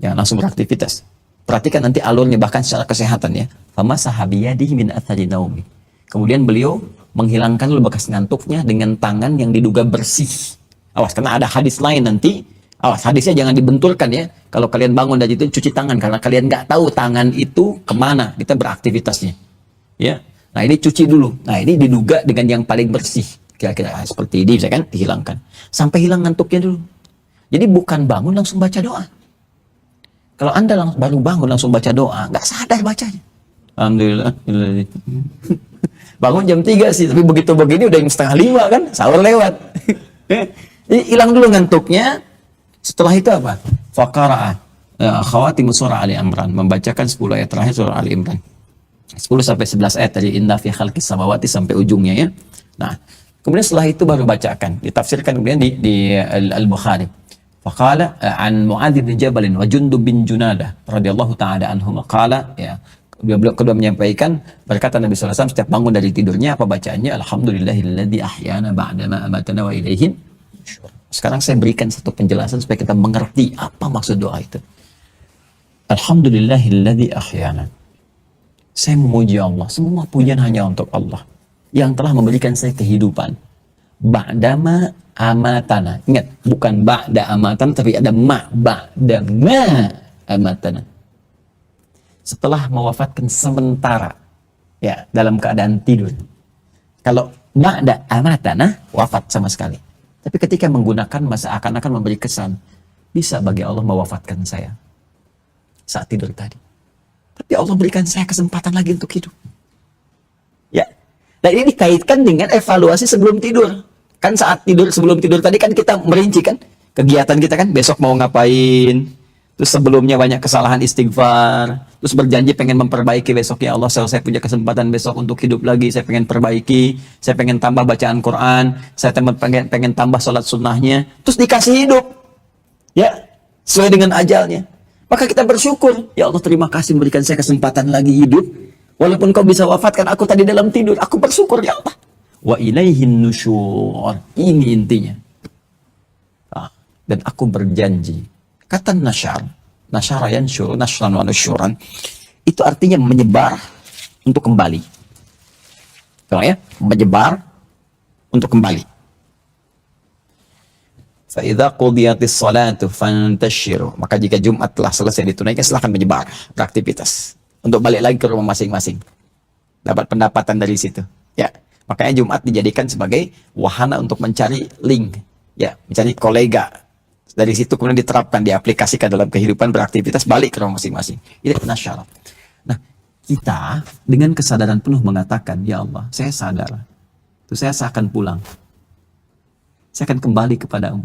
jangan langsung beraktivitas. Perhatikan nanti alurnya bahkan secara kesehatan ya. Fama sahabiyadihi min athari naumi. Kemudian beliau menghilangkan dulu bekas ngantuknya dengan tangan yang diduga bersih. Awas, karena ada hadis lain nanti. Awas, hadisnya jangan dibenturkan ya. Kalau kalian bangun dari itu cuci tangan karena kalian nggak tahu tangan itu kemana kita beraktivitasnya. Ya, nah ini cuci dulu. Nah ini diduga dengan yang paling bersih. Kira-kira seperti ini, bisa kan dihilangkan. Sampai hilang ngantuknya dulu. Jadi bukan bangun langsung baca doa. Kalau Anda baru bangun langsung baca doa, nggak sadar bacanya. Alhamdulillah. Bangun jam 3 sih, tapi begitu begini udah jam 4:30 kan, sahur lewat. Jadi hilang dulu ngantuknya. Setelah itu apa? Faqara'a khawatimu surah Ali Imran, membacakan 10 ayat terakhir surah Ali Imran. 10 sampai 11 ayat dari inna fi khalqis samawati sampai ujungnya ya. Nah, kemudian setelah itu baru bacakan, ditafsirkan kemudian di Al-Bukhari. Faqala an Mu'adz bin Jabal wa Jundub bin Junadah radhiyallahu ta'ala anhum qala ya. Kedua menyampaikan berkata Nabi sallallahu alaihi wasallam setiap bangun dari tidurnya apa bacaannya alhamdulillahilladzi ahyana ba'dama amatana wa ilaihin. Sekarang saya berikan satu penjelasan supaya kita mengerti apa maksud doa itu. Alhamdulillahilladzi ahyana. Saya memuji Allah, semua pujian hanya untuk Allah yang telah memberikan saya kehidupan. Ba'dama amatana. Ingat, bukan ba'da amatan tapi ada ba'dama amatana. Setelah mewafatkan sementara ya dalam keadaan tidur. Kalau ba'da amatana wafat sama sekali. Tapi ketika menggunakan masa akan memberi kesan bisa bagi Allah mewafatkan saya saat tidur tadi. Tapi Allah berikan saya kesempatan lagi untuk hidup. Ya. Nah ini dikaitkan dengan evaluasi sebelum tidur. Kan saat tidur, sebelum tidur tadi kan kita merinci kan kegiatan kita kan besok mau ngapain. Terus sebelumnya banyak kesalahan istighfar. Terus berjanji pengen memperbaiki besok ya Allah. Saya punya kesempatan besok untuk hidup lagi. Saya pengen perbaiki. Saya pengen tambah bacaan Quran. Saya pengen tambah sholat sunnahnya. Terus dikasih hidup. Ya, sesuai dengan ajalnya. Maka kita bersyukur. Ya Allah terima kasih memberikan saya kesempatan lagi hidup. Walaupun kau bisa wafatkan aku tadi dalam tidur. Aku bersyukur ya Allah. Wa ilaihin nusyur. Ini intinya. Dan aku berjanji. Kata nasyara yansyur, nasyran wa nusyuran, itu artinya menyebar untuk kembali. Tahu ya? Menyebar untuk kembali. Fa idza qudiyatis salatu fantashiru. Maka jika Jumat telah selesai ditunaikan, silakan menyebar beraktivitas untuk balik lagi ke rumah masing-masing. Dapat pendapatan dari situ. Ya. Makanya Jumat dijadikan sebagai wahana untuk mencari link, ya, mencari kolega. Dari situ kemudian diterapkan, diaplikasikan dalam kehidupan beraktivitas, balik ke rumah masing-masing. Itu nasyara. Nah, kita dengan kesadaran penuh mengatakan, ya Allah, saya sadar. Itu saya akan pulang. Saya akan kembali kepadamu.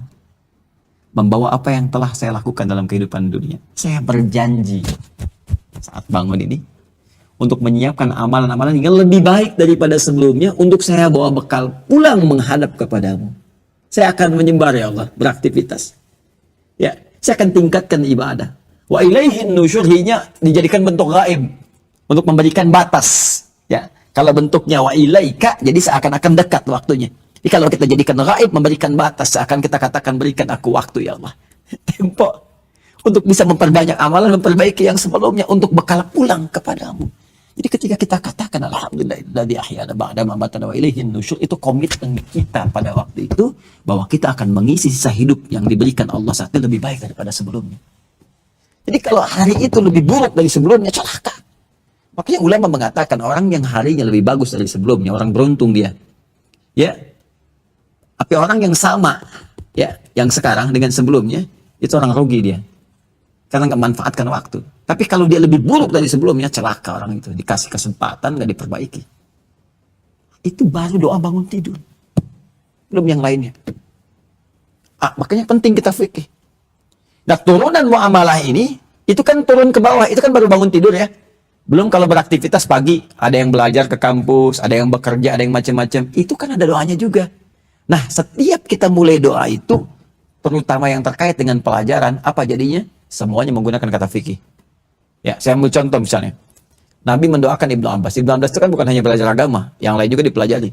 Membawa apa yang telah saya lakukan dalam kehidupan dunia. Saya berjanji saat bangun ini untuk menyiapkan amalan-amalan yang lebih baik daripada sebelumnya untuk saya bawa bekal pulang menghadap kepadamu. Saya akan menyebar ya Allah, beraktivitas. Ya, saya akan tingkatkan ibadah. Wa ilaihin nusyurhinya dijadikan bentuk gaib untuk memberikan batas. Ya, kalau bentuknya wa ilaika jadi seakan-akan dekat waktunya. Jadi kalau kita jadikan gaib memberikan batas, seakan kita katakan berikan aku waktu ya Allah. Tempo. untuk bisa memperbanyak amalan, memperbaiki yang sebelumnya, untuk bekal pulang kepadamu. Jadi ketika kita katakan alhamdulillahilladzi ahyana ba'da ma amatana wa ilaihin nusyur, itu komitmen kita pada waktu itu bahwa kita akan mengisi sisa hidup yang diberikan Allah saat itu lebih baik daripada sebelumnya. Jadi kalau hari itu lebih buruk dari sebelumnya, celaka. Makanya ulama mengatakan orang yang harinya lebih bagus dari sebelumnya, orang beruntung dia. Ya. Tapi orang yang sama, ya, yang sekarang dengan sebelumnya, itu orang rugi dia. Karena nggak manfaatkan waktu. Tapi kalau dia lebih buruk dari sebelumnya, celaka orang itu. Dikasih kesempatan, nggak diperbaiki. Itu baru doa bangun tidur. Belum yang lainnya. Makanya penting kita fikih. Nah, turunan muamalah ini, itu kan turun ke bawah. Itu kan baru bangun tidur ya. Belum kalau beraktivitas pagi. Ada yang belajar ke kampus, ada yang bekerja, ada yang macam-macam. Itu kan ada doanya juga. Nah, setiap kita mulai doa itu, terutama yang terkait dengan pelajaran, apa jadinya? Semuanya menggunakan kata fikih. Ya, saya ambil contoh misalnya. Nabi mendoakan Ibnu Abbas. Ibnu Abbas itu kan bukan hanya belajar agama, yang lain juga dipelajari.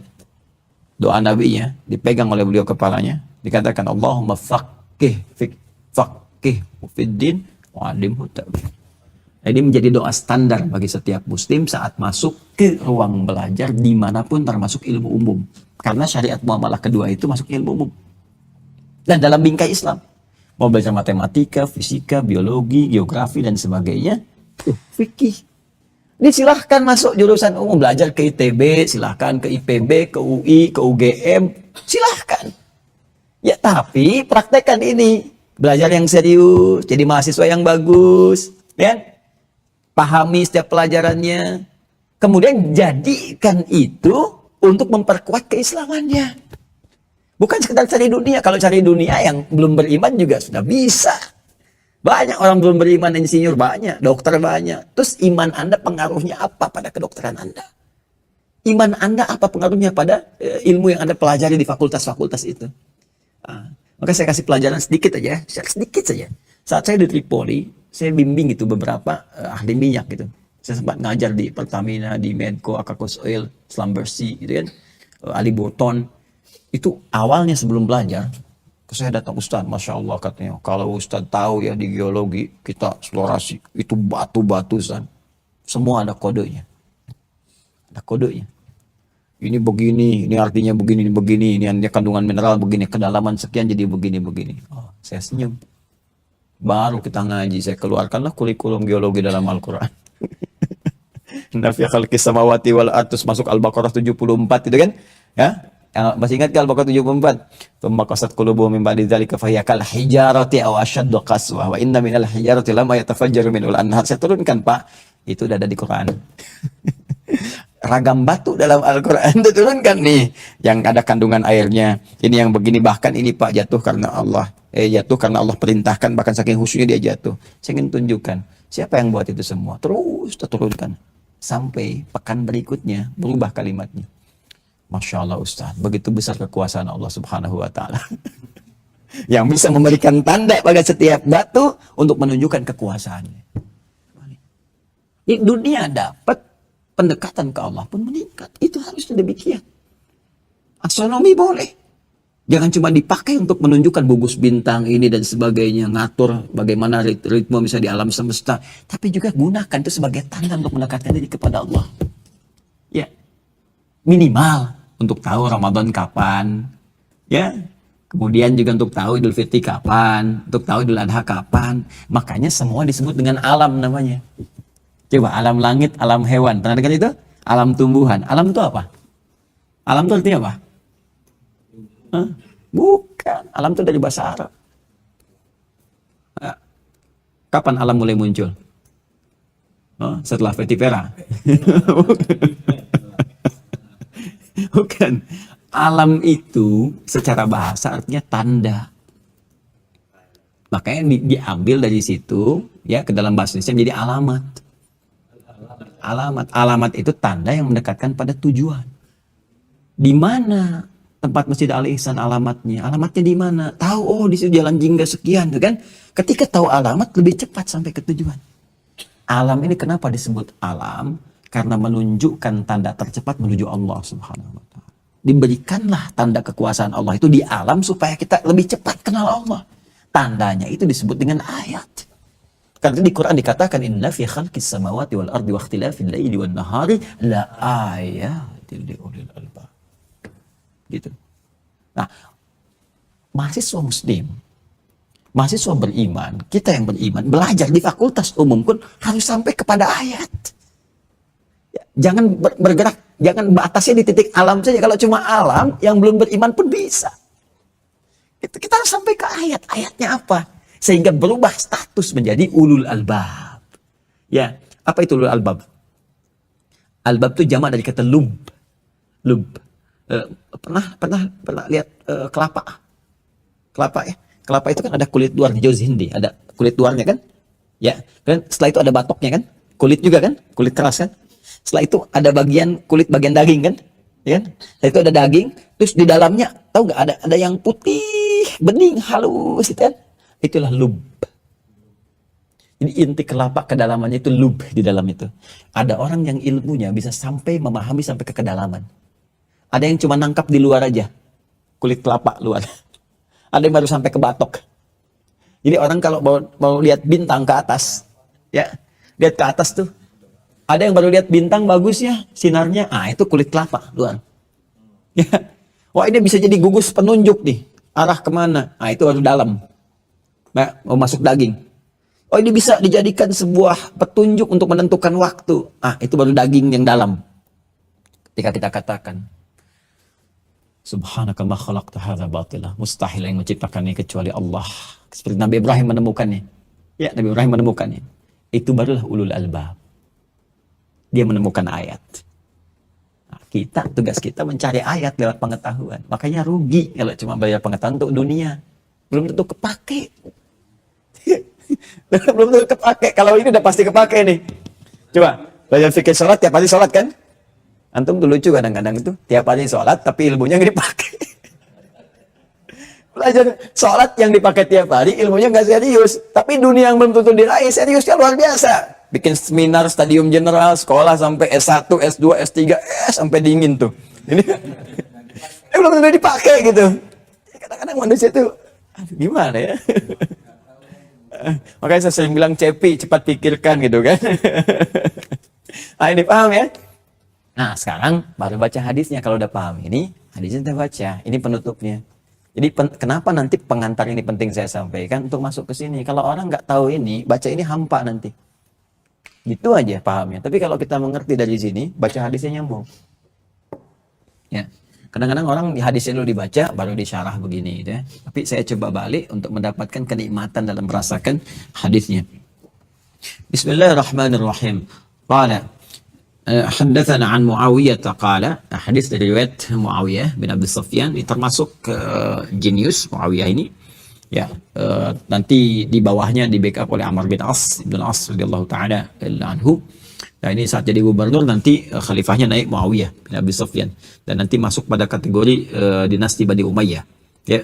Doa Nabinya dipegang oleh beliau kepalanya, dikatakan Allahumma faqih fiddin wa alimhu ta'wil. Jadi menjadi doa standar bagi setiap muslim saat masuk ke ruang belajar dimanapun, termasuk ilmu umum. Karena syariat muamalah kedua itu masuk ilmu umum. Dan dalam bingkai Islam, mau belajar matematika, fisika, biologi, geografi, dan sebagainya, fikih. Ini silahkan masuk jurusan umum, belajar ke ITB, silahkan ke IPB, ke UI, ke UGM, silahkan. Ya, tapi praktekkan ini. Belajar yang serius, jadi mahasiswa yang bagus, ya. Pahami setiap pelajarannya. Kemudian jadikan itu untuk memperkuat keislamannya. Bukan sekedar cari dunia. Kalau cari dunia yang belum beriman juga sudah bisa. Banyak orang belum beriman, insinyur banyak, dokter banyak. Terus iman Anda pengaruhnya apa pada kedokteran Anda? Iman Anda apa pengaruhnya pada ilmu yang Anda pelajari di fakultas-fakultas itu? Maka saya kasih pelajaran sedikit aja, sedikit saja. Saat saya di Tripoli, saya bimbing gitu beberapa ahli minyak gitu. Saya sempat ngajar di Pertamina, di Medco, Akakus Oil, Slumbersea gitu kan, Ali Burton. Itu awalnya sebelum belajar, saya datang, Ustaz, Masya Allah katanya, kalau Ustaz tahu ya di geologi, kita eksplorasi, itu batu-batu Ustaz. Semua ada kodenya. Ada kodenya. Ini begini, ini artinya begini, ini artinya kandungan mineral begini, kedalaman sekian jadi begini. Oh, saya senyum. Baru kita ngaji, saya keluarkanlah kurikulum geologi dalam Al-Quran. Nafi khalqis samawati wal ardh, masuk Al-Baqarah 74 itu kan? Ya. Masih ingat kan Al-Baqarah 74? Tsumma qasat qulubuhum min ba'di dzalika fahiya kal hijarati aw ashaddu qaswa wa inna minal hijarati lama yatafajjaru minhul anhar. Saya turunkan, Pak. Itu udah ada di Quran. Ragam batu dalam Al-Quran diturunkan nih, yang ada kandungan airnya. Ini yang begini, bahkan ini Pak jatuh karena Allah. Jatuh karena Allah perintahkan, bahkan saking khusyuknya dia jatuh. Saya ingin tunjukkan siapa yang buat itu semua. Terus terturunkan sampai pekan berikutnya berubah kalimatnya. Masya Allah Ustaz, begitu besar kekuasaan Allah Subhanahu Wa Taala yang bisa memberikan tanda pada setiap batu untuk menunjukkan kekuasaannya. Dunia dapat, pendekatan ke Allah pun meningkat. Itu harusnya demikian. Astronomi boleh. Jangan cuma dipakai untuk menunjukkan gugus bintang ini dan sebagainya, ngatur bagaimana ritme misalnya di alam semesta, tapi juga gunakan itu sebagai tanda untuk mendekatkan diri kepada Allah. Ya, minimal untuk tahu Ramadan kapan, ya. Kemudian juga untuk tahu Idul Fitri kapan, untuk tahu Idul Adha kapan. Makanya semua disebut dengan alam namanya. Coba alam langit, alam hewan. Pernah dengar itu? Alam tumbuhan. Alam itu apa? Alam itu artinya apa? Bukan. Alam itu dari bahasa Arab. Kapan alam mulai muncul? Setelah Vetivera. Bukan. Alam itu secara bahasa artinya tanda. Makanya diambil dari situ ya ke dalam bahasa Indonesia menjadi alamat. Alamat itu tanda yang mendekatkan pada tujuan. Di mana tempat Masjid Al-Ihsan alamatnya? Alamatnya di mana? Tahu, oh di situ jalan jingga sekian, kan? Ketika tahu alamat lebih cepat sampai ke tujuan. Alam ini kenapa disebut alam? Karena menunjukkan tanda tercepat menuju Allah Subhanahu Wa Taala. Diberikanlah tanda kekuasaan Allah itu di alam supaya kita lebih cepat kenal Allah. Tandanya itu disebut dengan ayat. Karena di Quran dikatakan inna fi khalqis samawati wal ardi wa ikhtilafil laili wan nahari la ayatil liulil albab. Gitu. Nah, mahasiswa muslim, mahasiswa beriman, kita yang beriman, belajar di fakultas umum pun harus sampai kepada ayat. Ya, jangan bergerak, jangan batasnya di titik alam saja. Kalau cuma alam, yang belum beriman pun bisa. Kita harus sampai ke ayat. Ayatnya apa? Sehingga berubah status menjadi ulul albab. Ya, apa itu ulul albab? Albab itu jamak dari kata lub. Lub. Pernah lihat kelapa? Kelapa ya. Kelapa itu kan ada kulit luar di Jauz Hindi, ada kulit luarnya kan? Ya, kan setelah itu ada batoknya kan? Kulit juga kan? Kulit keras kan? Setelah itu ada kulit bagian daging kan? Ya kan? Setelah itu ada daging, terus di dalamnya tahu nggak ada yang putih, bening, halus itu kan? Itulah lub. Jadi inti kelapa kedalamannya itu lub di dalam itu. Ada orang yang ilmunya bisa sampai memahami sampai ke kedalaman. Ada yang cuma nangkap di luar aja, kulit kelapa luar. Ada yang baru sampai ke batok. Jadi orang kalau mau lihat bintang ke atas, ya lihat ke atas tuh. Ada yang baru lihat bintang bagus ya, sinarnya, itu kulit kelapa luar. Ya, wah ini bisa jadi gugus penunjuk nih, arah kemana? Itu baru dalam. Nah, mau masuk daging. Oh ini bisa dijadikan sebuah petunjuk untuk menentukan waktu. Itu baru daging yang dalam. Ketika kita katakan, Subhanaka ma khalaqta hadza batila. Mustahil yang menciptakannya kecuali Allah. Seperti Nabi Ibrahim menemukannya. Ya, Nabi Ibrahim menemukannya. Itu barulah ulul albab. Dia menemukan ayat. Tugas kita mencari ayat lewat pengetahuan. Makanya rugi kalau cuma bayar pengetahuan untuk dunia. Belum tentu kepake. Belum tentu kepake. Kalau ini udah pasti kepake nih. Coba, belajar fikih sholat, tiap hari sholat kan? Antum tuh lucu kadang-kadang itu. Tiap hari sholat, tapi ilmunya nggak dipakai. Belajar sholat yang dipakai tiap hari, ilmunya nggak serius. Tapi dunia yang belum tentu diraih, seriusnya luar biasa. Bikin seminar, stadium general, sekolah sampai S1, S2, S3, sampai dingin tuh. Ini belum tentu dipakai gitu. Kadang-kadang manusia tuh, gimana ya? Makanya saya sering bilang cepi, cepat pikirkan gitu kan. Ini paham ya? Nah sekarang baru baca hadisnya. Kalau udah paham ini, hadisnya kita baca. Ini penutupnya. Jadi kenapa nanti pengantar ini penting saya sampaikan untuk masuk ke sini. Kalau orang nggak tahu ini, baca ini hampa nanti. Gitu aja pahamnya. Tapi kalau kita mengerti dari sini, baca hadisnya nyambung. Ya. Kadang-kadang orang di hadisnya dulu dibaca, baru disyarah begini gitu ya. Tapi saya coba balik untuk mendapatkan kenikmatan dalam merasakan hadisnya. Bismillahirrahmanirrahim. Qala haddatsana an Muawiyah qala, hadis dari riwayat Muawiyah bin Abi Sufyan, ini termasuk jenius Muawiyah ini. Ya, nanti di bawahnya di backup oleh Amr bin As, Ibn As radhiyallahu taala anhu. Nah ini saat jadi gubernur nanti khalifahnya naik Muawiyah bin Abi Sufyan dan nanti masuk pada kategori dinasti Bani Umayyah. Ya.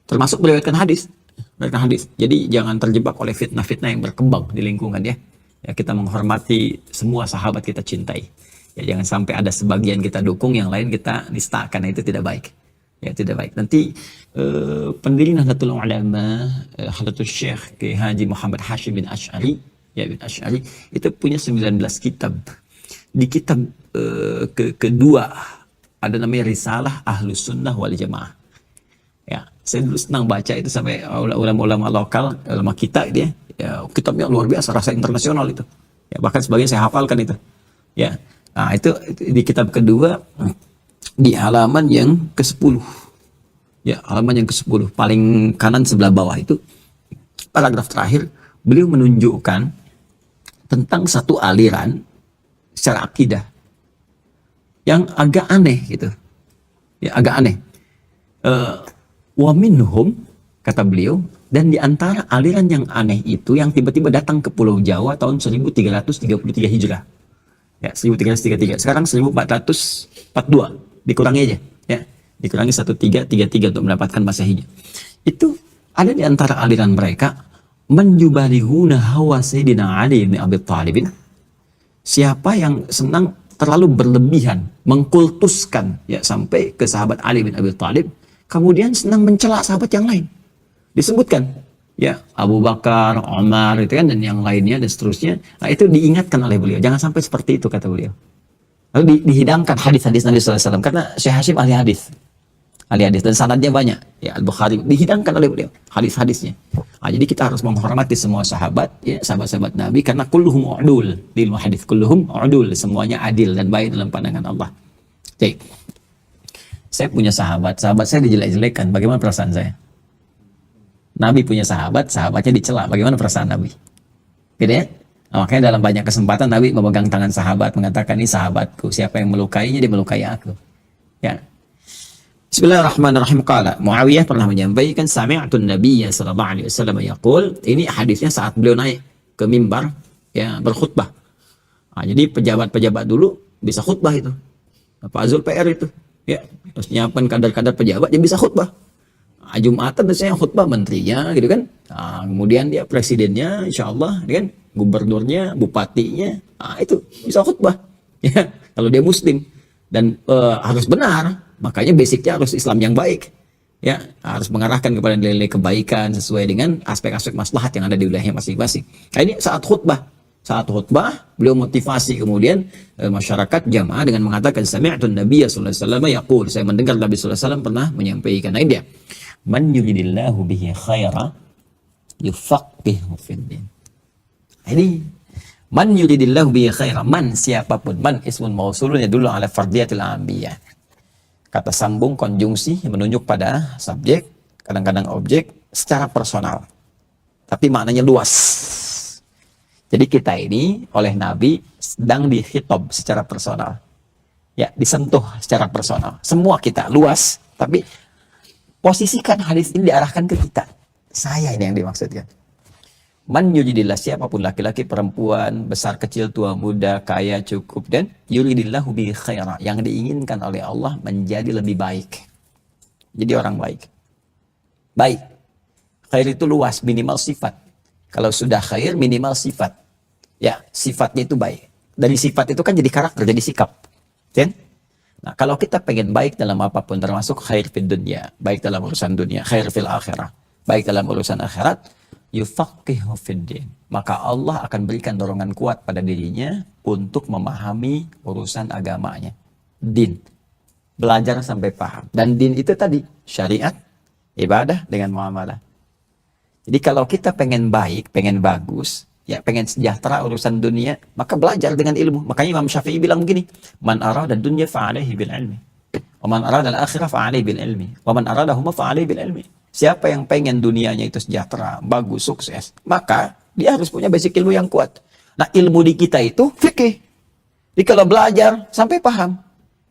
Termasuk meriwayatkan hadis. Jadi jangan terjebak oleh fitnah-fitnah yang berkembang di lingkungan ya. Ya kita menghormati semua sahabat kita cintai. Ya jangan sampai ada sebagian kita dukung, yang lain kita nistakan, itu tidak baik. Ya tidak baik. Nanti pendiri Nahdlatul Ulama Hadratus Syekh Kiai Haji Muhammad Hashim bin Asy'ari, ya bin Asy'ari itu punya 19 kitab. Di kitab kedua ada namanya Risalah Ahlus Sunnah wal Jamaah. Ya, saya dulu senang baca itu sampai ulama-ulama lokal, ulama kita gitu ya. Ya, kitabnya luar biasa, rasa internasional itu. Ya, bahkan sebagian saya hafalkan itu. Ya. Nah, itu di kitab kedua di halaman yang ke-10. Ya, halaman yang ke-10, paling kanan sebelah bawah itu paragraf terakhir, beliau menunjukkan tentang satu aliran secara akidah yang agak aneh gitu. Ya, agak aneh. Wa minhum, kata beliau, dan di antara aliran yang aneh itu yang tiba-tiba datang ke Pulau Jawa tahun 1333 Hijrah. Ya, 1333. Sekarang 1442. Dikurangi aja, ya. Dikurangi 1333 untuk mendapatkan Masehinya. Itu ada di antara aliran mereka menjubalihuna hawa Sayyidina Ali bin Abi Thalib. Siapa yang senang terlalu berlebihan, mengkultuskan ya sampai ke sahabat Ali bin Abi Thalib, kemudian senang mencela sahabat yang lain. Disebutkan ya Abu Bakar, Umar itu kan dan yang lainnya dan seterusnya. Nah, itu diingatkan oleh beliau. Jangan sampai seperti itu kata beliau. Lalu dihidangkan hadis-hadis Nabi SAW karena Syekh Hashim ahli hadis. Ahli hadis dan sanadnya banyak. Ya Al-Bukhari dihidangkan oleh beliau hadis-hadisnya. Nah, jadi kita harus menghormati semua sahabat, ya sahabat-sahabat Nabi karena kulluhum udul lil hadis, kulluhum udul, semuanya adil dan baik dalam pandangan Allah. Oke. Saya punya sahabat saya dijelek-jelekan, bagaimana perasaan saya? Nabi punya sahabat, sahabatnya dicela, bagaimana perasaan Nabi? Gitu ya? Nah, makanya dalam banyak kesempatan Nabi memegang tangan sahabat, mengatakan ini sahabatku, siapa yang melukainya dia melukai aku. Ya. Bismillahirrahmanirrahim. Qala Muawiyah pernah menyampaikan sami'tu Nabiyya sallallahu alaihi wasallam yaqul, ini hadisnya saat beliau naik ke mimbar ya berkhutbah. Nah, jadi pejabat-pejabat dulu bisa khutbah itu. Pak Zul PR itu ya, terus nyiapkan kadar-kadar pejabat yang bisa khutbah. Nah, Jumatan biasanya khutbah menterinya gitu kan. Nah, kemudian dia presidennya insyaallah kan, gubernurnya, bupatinya, nah, itu bisa khutbah. Ya, kalau dia muslim dan harus benar. Makanya basicnya harus Islam yang baik. Ya, harus mengarahkan kepada nilai-nilai kebaikan sesuai dengan aspek-aspek maslahat yang ada di wilayahnya masing-masing. Nah, ini saat khutbah. Saat khutbah, beliau motivasi kemudian masyarakat jamaah dengan mengatakan sami'tu Nabiyya sallallahu alaihi wasallam yaqul, saya mendengar Nabi sallallahu alaihi wasallam pernah menyampaikan. Nah, dia man yuridillahu bihi khaira yufaqihu fid din. Ini man yuridillahu bihi khaira, man siapapun, man ismun mausulun yadullu ala fardiyatil anbiya. Kata sambung konjungsi yang menunjuk pada subjek, kadang-kadang objek secara personal. Tapi maknanya luas. Jadi kita ini oleh Nabi sedang dikhitab secara personal. Ya, disentuh secara personal. Semua kita luas, tapi posisikan hadis ini diarahkan ke kita. Saya ini yang dimaksudkan. Man yuridillah, siapapun laki-laki, perempuan, besar, kecil, tua, muda, kaya, cukup, dan yuridillahu bi khaira, yang diinginkan oleh Allah menjadi lebih baik. Jadi orang baik. Baik. Khair itu luas, minimal sifat. Kalau sudah khair, minimal sifat. Ya, sifatnya itu baik. Dari sifat itu kan jadi karakter, jadi sikap. Kan? Nah, kalau kita pengen baik dalam apapun, termasuk khair fid dunya, baik dalam urusan dunia, khair fil akhirah, baik dalam urusan akhirat, yufaqihu fid din, maka Allah akan berikan dorongan kuat pada dirinya untuk memahami urusan agamanya. Din, belajar sampai paham. Dan din itu tadi syariat, ibadah dengan muamalah. Jadi kalau kita pengen baik, pengen bagus, ya pengen sejahtera urusan dunia, maka belajar dengan ilmu. Makanya Imam Syafi'i bilang begini, man arada dunya fa'alaihi bil ilmi, wa man arada al-akhirah fa'alaihi bil ilmi, wa man aradahuma fa'alaihi bil ilmi. Siapa yang pengen dunianya itu sejahtera, bagus, sukses, maka dia harus punya basic ilmu yang kuat. Nah, ilmu di kita itu fikih. Jadi kalau belajar sampai paham.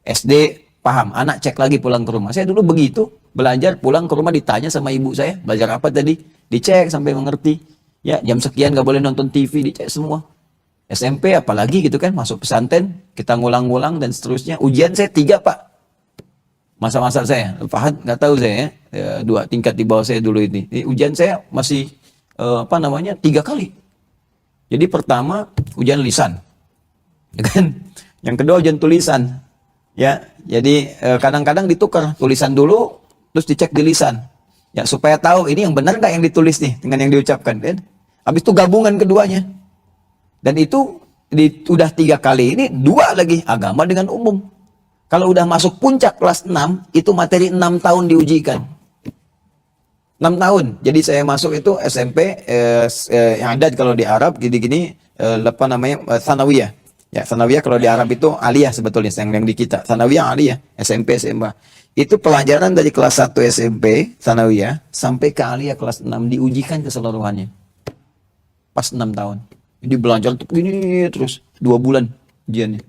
SD paham, anak cek lagi pulang ke rumah. Saya dulu begitu, belajar pulang ke rumah ditanya sama ibu saya, belajar apa tadi? Dicek sampai mengerti. Ya, jam sekian gak boleh nonton TV, dicek semua. SMP apalagi gitu kan, masuk pesantren, kita ngulang-ngulang dan seterusnya. Ujian saya 3, Pak. Masa-masa saya, Fahad nggak tahu saya ya, 2 tingkat di bawah saya dulu ini. Ujian saya masih 3 kali. Jadi pertama ujian lisan, ya kan? Yang kedua ujian tulisan, ya. Jadi kadang-kadang ditukar tulisan dulu, terus dicek di lisan, ya supaya tahu ini yang benar nggak yang ditulis nih dengan yang diucapkan. Kan? Habis itu gabungan keduanya, dan itu udah 3 kali ini 2 lagi agama dengan umum. Kalau udah masuk puncak kelas 6, itu materi 6 tahun diujikan. 6 tahun. Jadi saya masuk itu SMP, yang ada kalau di Arab, gini-gini, apa namanya, Thanawiyah. Ya, Thanawiyah kalau di Arab itu aliyah sebetulnya, yang di kita. Thanawiyah aliyah, SMP, SMA. Itu pelajaran dari kelas 1 SMP, Thanawiyah, sampai ke aliyah kelas 6, diujikan keseluruhannya. Pas 6 tahun. Jadi belajar untuk gini terus, 2 bulan ujiannya.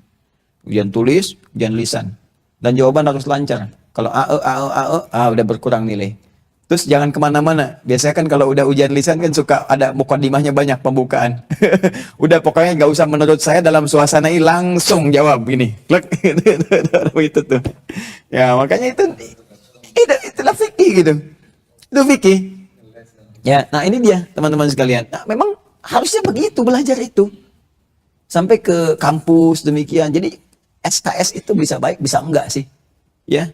Ujian tulis, ujian lisan. Dan jawaban harus lancar. Kalau udah berkurang nilai. Terus jangan kemana-mana. Biasanya kan kalau udah ujian lisan kan suka ada mukadimahnya banyak, pembukaan. Udah pokoknya gak usah menurut saya dalam suasana ini, langsung jawab gini. Klek. Itu tuh. Ya makanya itulah fikih gitu. Itu fikih. Ya, nah ini dia teman-teman sekalian. Nah, memang harusnya begitu belajar itu. Sampai ke kampus demikian. Jadi SKS itu bisa baik, bisa enggak sih? Ya.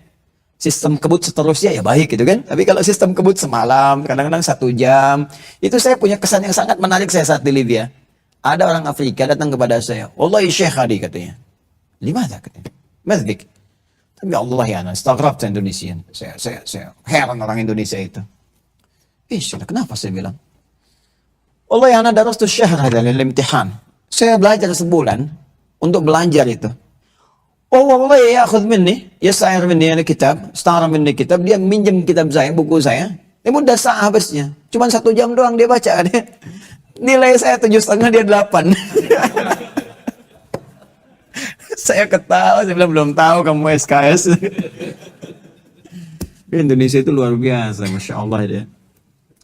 sistem kebut seterusnya ya baik gitu kan. Tapi kalau sistem kebut semalam, kadang-kadang 1 jam, itu saya punya kesan yang sangat menarik saya saat di Libya. Ada orang Afrika datang kepada saya, Wallahi Syekh Hadi katanya. Limada katanya? Mazdik. Tapi Allah ya, astagfirullah Indonesia. Saya heran orang Indonesia itu. Kenapa saya bilang? Allah ya, ana darastu syahr hada lil imtihan. Saya belajar sebulan untuk belajar itu. Oh wallahi ya'khudh minni, yas'ir minni kitab, istara minni kitab, dia minjem kitab saya, buku saya. Dia mudah sah habisnya. Cuma 1 jam doang dia baca dia. Nilai saya 7,5, dia 8. Saya ketawa, saya bilang belum tahu kamu SKS. Indonesia itu luar biasa, Masya Allah dia.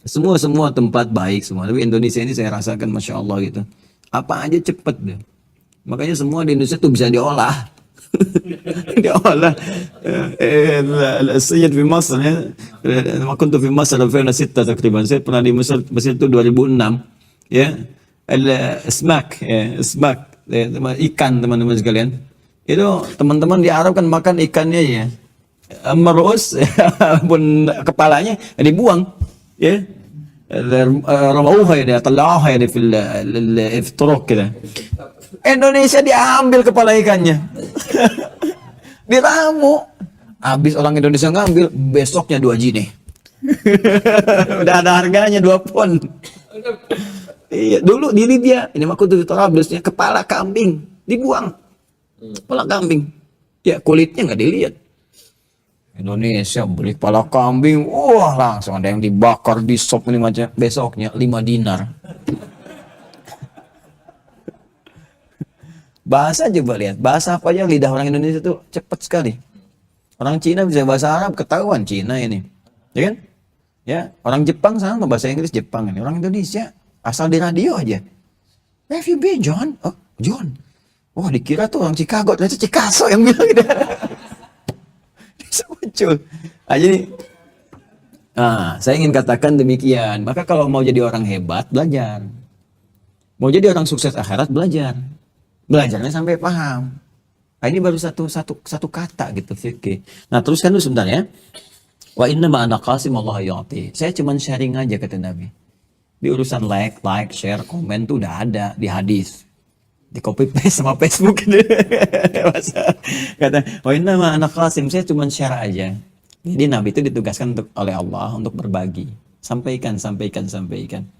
Semua tempat baik semua, tapi Indonesia ini saya rasakan Masya Allah gitu. Apa aja cepet deh. Makanya semua di Indonesia tuh bisa diolah. diolah. Saya di Masr ya. Waktu itu di Masr 2006 takriban. Saya pernah di Mesir itu 2006. Ya. Ismak, ikan teman-teman sekalian. Itu teman-teman di Arab kan makan ikannya ya. Merus pun kepalanya dibuang. Ya. رموها يعني طلعوها يعني في الطرق كده. Indonesia diambil kepala ikannya. Diramu. Habis orang Indonesia ngambil, besoknya 2 jine. Udah ada harganya 2 pon. Iya, dulu di Libya, ini aku tuh Trablusnya kepala kambing dibuang. Kepala kambing. Ya kulitnya nggak dilihat. Indonesia beli kepala kambing, wah langsung ada yang dibakar di sop ini macam besoknya 5 dinar. Bahasa coba lihat, bahasa apa aja lidah orang Indonesia tuh cepat sekali. Orang Cina bisa bahasa Arab ketahuan Cina ini, ya kan? Ya, orang Jepang sama bahasa Inggris Jepang ini. Orang Indonesia asal di radio aja. Have you been John? Oh John. Wah dikira tuh orang Chicago, ternyata Chicago yang bilang gitu. Muncul. Nah, jadi, saya ingin katakan demikian. Maka kalau mau jadi orang hebat, belajar. Mau jadi orang sukses akhirat, belajar. Belajarnya sampai paham. Nah, ini baru satu kata gitu fikih. Nah, teruskan dulu sebentar ya. Wa inna ma'ana qasim Allah ya'ti. Saya cuma sharing aja kata Nabi. Di urusan like, share, komen tuh udah ada di hadis. Di copy paste sama Facebook gitu. Kata, oh ini nama anak Qasim, saya cuma share aja. Jadi Nabi itu ditugaskan oleh Allah untuk berbagi. Sampaikan.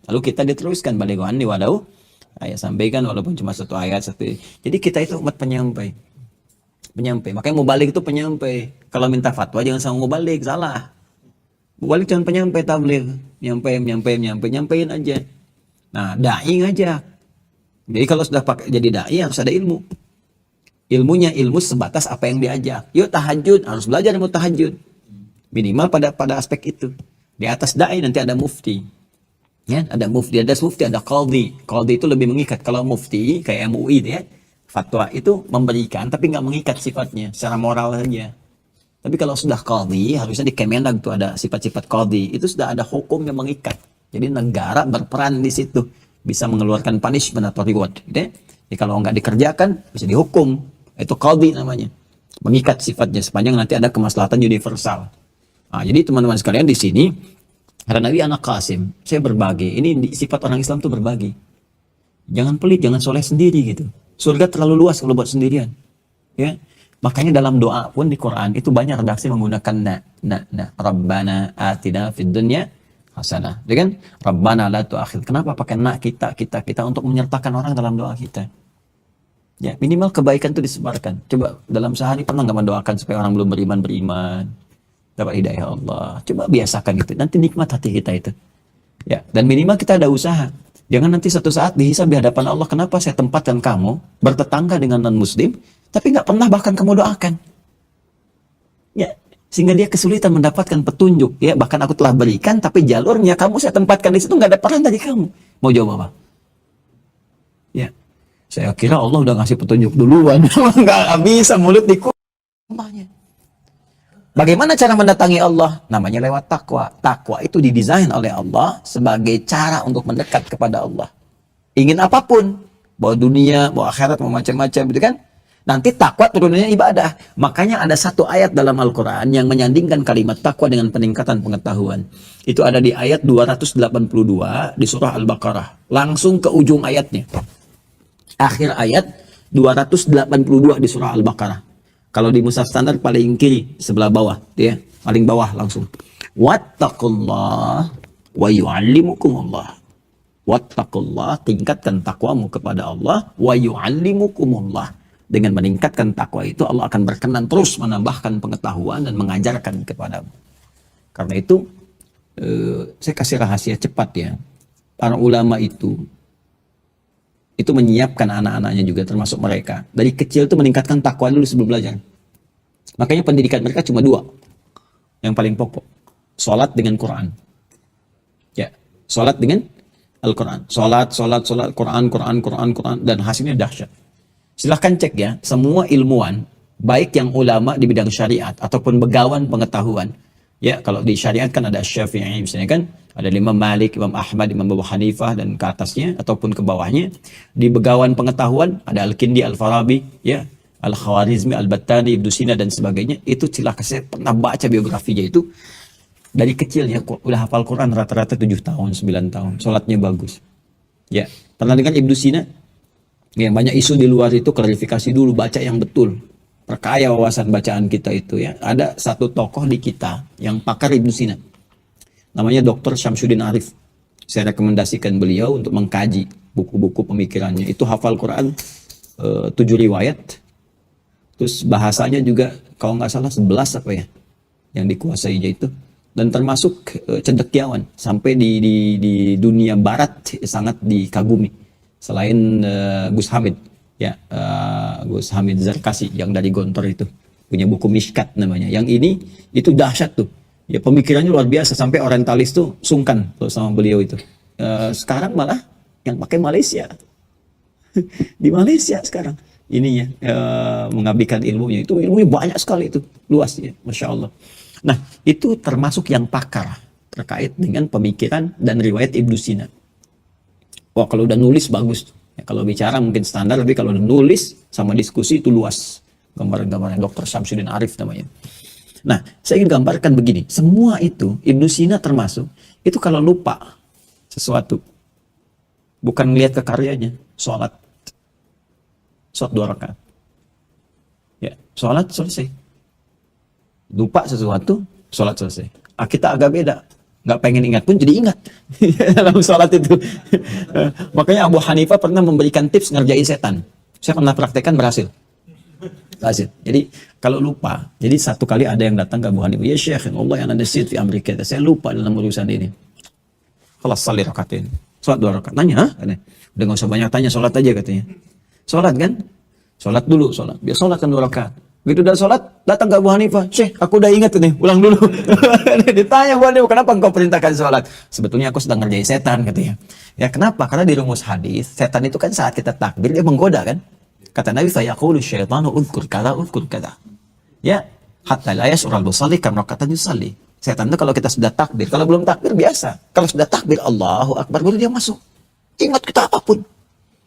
Lalu kita diteruskan balik wani walau ayat sampaikan walaupun cuma 1 ayat. Jadi kita itu umat penyampai. Makanya mau balik itu penyampai. Kalau minta fatwa jangan sama mau balik, salah. Mau balik jangan penyampai tabligh. Nyampein aja. Nah, dai ngajak. Jadi kalau sudah jadi dai harus ada ilmu. Ilmunya ilmu sebatas apa yang diajak. Yuk tahajud, harus belajar ilmu tahajud. Minimal pada aspek itu. Di atas dai nanti ada mufti. Ya, ada mufti, ada qadhi. Qadhi itu lebih mengikat. Kalau mufti kayak MUI ya, fatwa itu memberikan tapi nggak mengikat sifatnya, secara moral saja. Tapi kalau sudah qadhi, harusnya di Kemenag tuh ada sifat-sifat qadhi. Itu sudah ada hukum yang mengikat. Jadi negara berperan di situ. Bisa mengeluarkan punishment atau reward. Gitu ya. Jadi kalau nggak dikerjakan, bisa dihukum. Itu qadhi namanya. Mengikat sifatnya sepanjang nanti ada kemaslahatan universal. Nah, jadi teman-teman sekalian di sini, karena Nabi anak Qasim, saya berbagi. Ini sifat orang Islam tuh berbagi. Jangan pelit, jangan soleh sendiri gitu. Surga terlalu luas kalau buat sendirian. Ya. Makanya dalam doa pun di Quran itu banyak redaksi menggunakan Rabbana atina fid dunya hasanah, ya kan? Rabbana la tu'akhidh. Kenapa pakai kita untuk menyertakan orang dalam doa kita? Ya, minimal kebaikan itu disebarkan. Coba dalam sehari pernah nggak mendoakan supaya orang belum beriman dapat hidayah Allah? Coba biasakan itu. Nanti nikmat hati kita itu. Ya, dan minimal kita ada usaha. Jangan nanti suatu saat dihisab di hadapan Allah, kenapa saya tempatkan kamu bertetangga dengan non-muslim, tapi nggak pernah bahkan kamu doakan. Ya, sehingga dia kesulitan mendapatkan petunjuk. Ya, bahkan aku telah berikan, tapi jalurnya kamu saya tempatkan di situ nggak ada peran dari kamu. Mau jawab apa? Ya, saya kira Allah udah ngasih petunjuk duluan. Nggak bisa mulut dikumpulnya. Bagaimana cara mendatangi Allah? Namanya lewat takwa. Takwa itu didesain oleh Allah sebagai cara untuk mendekat kepada Allah. Ingin apapun, mau dunia, mau akhirat, mau macam-macam, gitu kan? Nanti takwa turunannya ibadah. Makanya ada satu ayat dalam Al-Quran yang menyandingkan kalimat takwa dengan peningkatan pengetahuan. Itu ada di ayat 282 di surah Al-Baqarah. Langsung ke ujung ayatnya. Akhir ayat 282 di surah Al-Baqarah. Kalau di mushaf standar paling kiri sebelah bawah, ya, paling bawah langsung. Wattaqullah wa yu'allimukumullah. Wattaqullah, tingkatkan takwamu kepada Allah, wa yu'allimukumullah. Dengan meningkatkan takwa itu Allah akan berkenan terus menambahkan pengetahuan dan mengajarkan kepadamu. Karena itu saya kasih rahasia cepat ya. Para ulama itu menyiapkan anak-anaknya juga termasuk mereka. Dari kecil itu meningkatkan takwa dulu sebelum belajar. Makanya pendidikan mereka cuma dua. Yang paling pokok. Salat dengan Quran. Ya, salat dengan Al-Quran. Salat, Quran, dan hasilnya dahsyat. Silahkan cek ya, semua ilmuwan, baik yang ulama di bidang syariat ataupun begawan pengetahuan. Ya, kalau di syariat kan ada Syafi'i misalnya kan, ada Imam Malik, Imam Ahmad, Imam Abu Hanifah dan ke atasnya ataupun ke bawahnya. Di begawan pengetahuan ada Al-Kindi, Al-Farabi, ya, Al-Khawarizmi, Al-Battani, Ibnu Sina dan sebagainya. Itu silahkan, saya pernah baca biografinya itu. Dari kecilnya udah hafal Quran rata-rata 7 tahun, 9 tahun. Sholatnya bagus. Ya, pernah dengan Ibnu Sina? Ya, banyak isu di luar itu, klarifikasi dulu, baca yang betul. Perkaya wawasan bacaan kita itu ya. Ada satu tokoh di kita yang pakar Ibnu Sina. Namanya Dr. Syamsuddin Arif. Saya rekomendasikan beliau untuk mengkaji buku-buku pemikirannya. Itu hafal Quran 7 riwayat. Terus bahasanya juga kalau nggak salah 11 apa ya yang dikuasainya itu. Dan termasuk cendekiawan. Sampai di dunia barat sangat dikagumi. Selain Gus Hamid, ya, Gus Hamid Zarkasi yang dari Gontor itu punya buku Mishkat namanya. Yang ini itu dahsyat tuh, ya, pemikirannya luar biasa sampai orientalis tuh sungkan tuh sama beliau itu. Sekarang malah yang pakai Malaysia, di Malaysia sekarang ininya mengabdikan ilmunya. Itu ilmunya banyak sekali itu, luas ya, masya Allah. Nah itu termasuk yang pakar terkait dengan pemikiran dan riwayat Ibnu Sina. Wah, kalau udah nulis bagus. Ya, kalau bicara mungkin standar, tapi kalau udah nulis sama diskusi itu luas. Gambar-gambarnya Dr. Syamsuddin Arif namanya. Nah, saya ingin gambarkan begini. Semua itu, Ibnu Sina termasuk, itu kalau lupa sesuatu, bukan melihat ke karyanya, sholat 2 rakaat. Ya, sholat selesai. Lupa sesuatu, sholat selesai. Kita agak beda. Nggak pengen ingat pun jadi ingat dalam sholat itu. Makanya Abu Hanifah pernah memberikan tips ngerjain setan. Saya pernah praktekkan, berhasil. Jadi kalau lupa, jadi satu kali ada yang datang ke Abu Hanifah, ya Syekh, Allah yang ada nasid fi Amerika, saya lupa dalam urusan ini. Khalas salli rakaatain. Sholat 2 rakaat. Nanya, udah nggak usah banyak tanya, sholat aja katanya. Sholat kan? Sholat dulu, sholat. Biar sholat kan 2 rakaat. Begitu udah sholat, datang ke Abu Hanifah, Syekh, aku udah ingat nih, ulang dulu. Ditanya Abu Hanifah, kenapa engkau perintahkan sholat? Sebetulnya aku sedang ngerjain setan, katanya. Ya kenapa? Karena di rumus hadis, setan itu kan saat kita takbir, dia menggoda kan? Kata Nabi, fayaqulu syaitanu udhkur kada. Ya, hatta la yash'ura al-musalli kam rakatan yusalli. Setan itu kalau kita sudah takbir, kalau belum takbir biasa. Kalau sudah takbir, Allahu Akbar, baru dia masuk. Ingat kita apapun.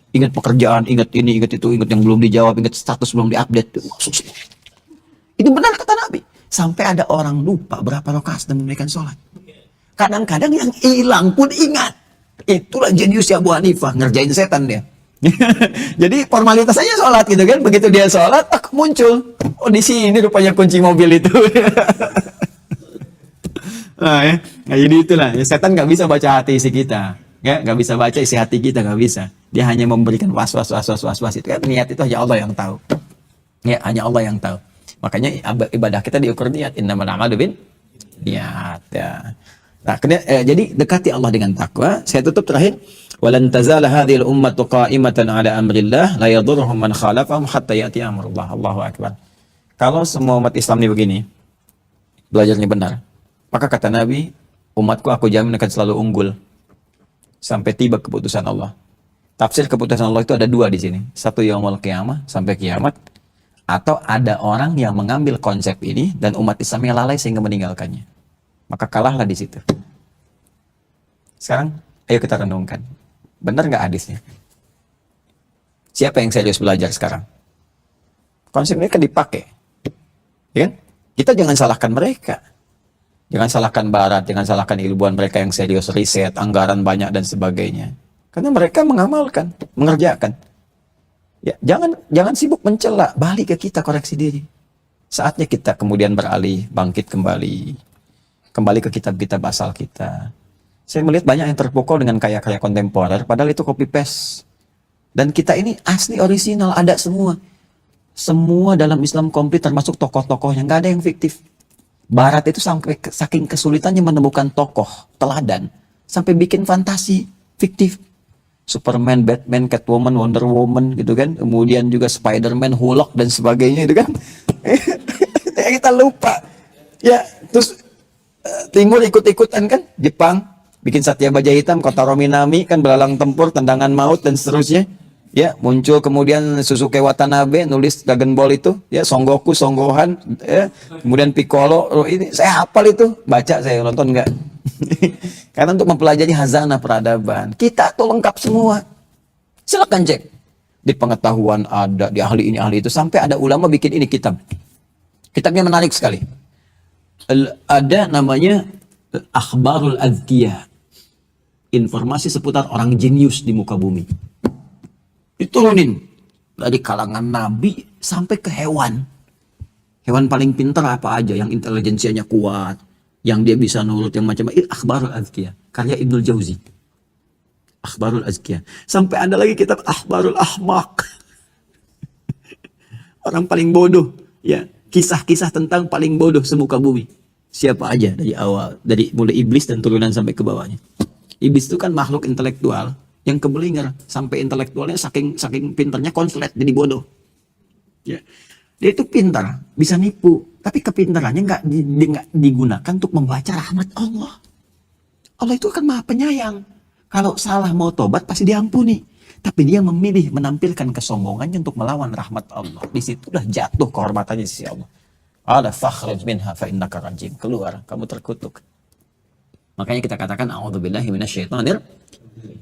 Ingat pekerjaan, ingat ini, ingat itu, ingat yang belum dijawab, ingat status belum diupdate. Masuk semua. Itu benar kata Nabi. Sampai ada orang lupa berapa rakaat dan menunaikan sholat. Kadang-kadang yang hilang pun ingat. Itulah jeniusnya Abu Hanifah, ngerjain setan dia. Jadi formalitas aja sholat gitu kan. Begitu dia sholat, muncul. Oh, di sini rupanya kunci mobil itu. Nah, jadi itulah. Ya, setan nggak bisa baca hati isi kita. Ya, nggak bisa baca isi hati kita, nggak bisa. Dia hanya memberikan was-was itu kan, niat itu hanya Allah yang tahu. Ya, hanya Allah yang tahu. Makanya ibadah kita diukur niat. Innamal a'malu bin niat. Ya. Nah, jadi dekati Allah dengan takwa. Saya tutup terakhir. Walan tazala hadhil ummatu qa'imatan ala amrillah la yadurruhum man khalafahum hatta ya'ti amrullah. Allahu akbar. Kalau semua umat Islam ini begini, belajarnya benar, maka kata Nabi, umatku aku jamin akan selalu unggul sampai tiba keputusan Allah. Tafsir keputusan Allah itu ada 2 di sini. Satu yaumul qiyamah, sampai kiamat. Atau ada orang yang mengambil konsep ini dan umat Islam yang lalai sehingga meninggalkannya. Maka kalahlah di situ. Sekarang, ayo kita renungkan. Benar nggak hadisnya? Siapa yang serius belajar sekarang? Konsep ini kan dipakai. Ya kan? Kita jangan salahkan mereka. Jangan salahkan Barat, jangan salahkan ilmuwan mereka yang serius riset, anggaran banyak dan sebagainya. Karena mereka mengamalkan, mengerjakan. Ya, jangan sibuk mencela, balik ke kita koreksi diri. Saatnya kita kemudian beralih, bangkit kembali ke kitab-kitab asal kita. Saya melihat banyak yang terpukul dengan karya-karya kontemporer, padahal itu copy paste. Dan kita ini asli orisinal, ada semua. Semua dalam Islam komplit termasuk tokoh-tokohnya, nggak ada yang fiktif. Barat itu sampai saking kesulitannya menemukan tokoh, teladan, sampai bikin fantasi fiktif. Superman, Batman, Catwoman, Wonder Woman gitu kan. Kemudian juga Spider-Man, Hulk dan sebagainya itu kan. Kita lupa. Ya, terus Timur ikut-ikutan kan, Jepang bikin Satya Baja Hitam, Kotaro Minami kan belalang tempur, tendangan maut dan seterusnya. Ya, muncul kemudian Suzuki Watanabe nulis Dragon Ball itu, ya Son Goku, Son Gohan, ya. Kemudian Piccolo, ini saya hafal itu, baca saya nonton enggak. Karena untuk mempelajari hazanah peradaban, kita tuh lengkap semua. Silakan cek. Di pengetahuan ada, di ahli ini ahli itu, sampai ada ulama bikin ini kitab. Kitabnya menarik sekali. Ada namanya Akhbarul Azkiyah. Informasi seputar orang jenius di muka bumi. Diturunin dari kalangan nabi sampai ke hewan. Hewan paling pintar apa aja, yang intelijensianya kuat, yang dia bisa nurut, yang macam-macam. Akhbarul Azkiyah, karya Ibnul Jauzi. Akhbarul Azkiyah. Sampai ada lagi kitab Akhbarul Ahmaq. Orang paling bodoh, ya. Kisah-kisah tentang paling bodoh semuka bumi. Siapa aja dari awal, dari mulai iblis dan turunan sampai ke bawahnya. Iblis itu kan makhluk intelektual yang kebelinger, sampai intelektualnya saking pintarnya konslet jadi bodoh. Ya. Dia itu pintar, bisa nipu, tapi kepintarannya nggak digunakan untuk membaca rahmat Allah. Allah itu kan maha penyayang. Kalau salah mau tobat pasti diampuni. Tapi dia memilih menampilkan kesombongannya untuk melawan rahmat Allah. Disitulah jatuh kehormatannya sisi Allah. Ala fakhrij minha fa innaka rajim. Keluar, kamu terkutuk. Makanya kita katakan a'udzubillahi minasyaitonir.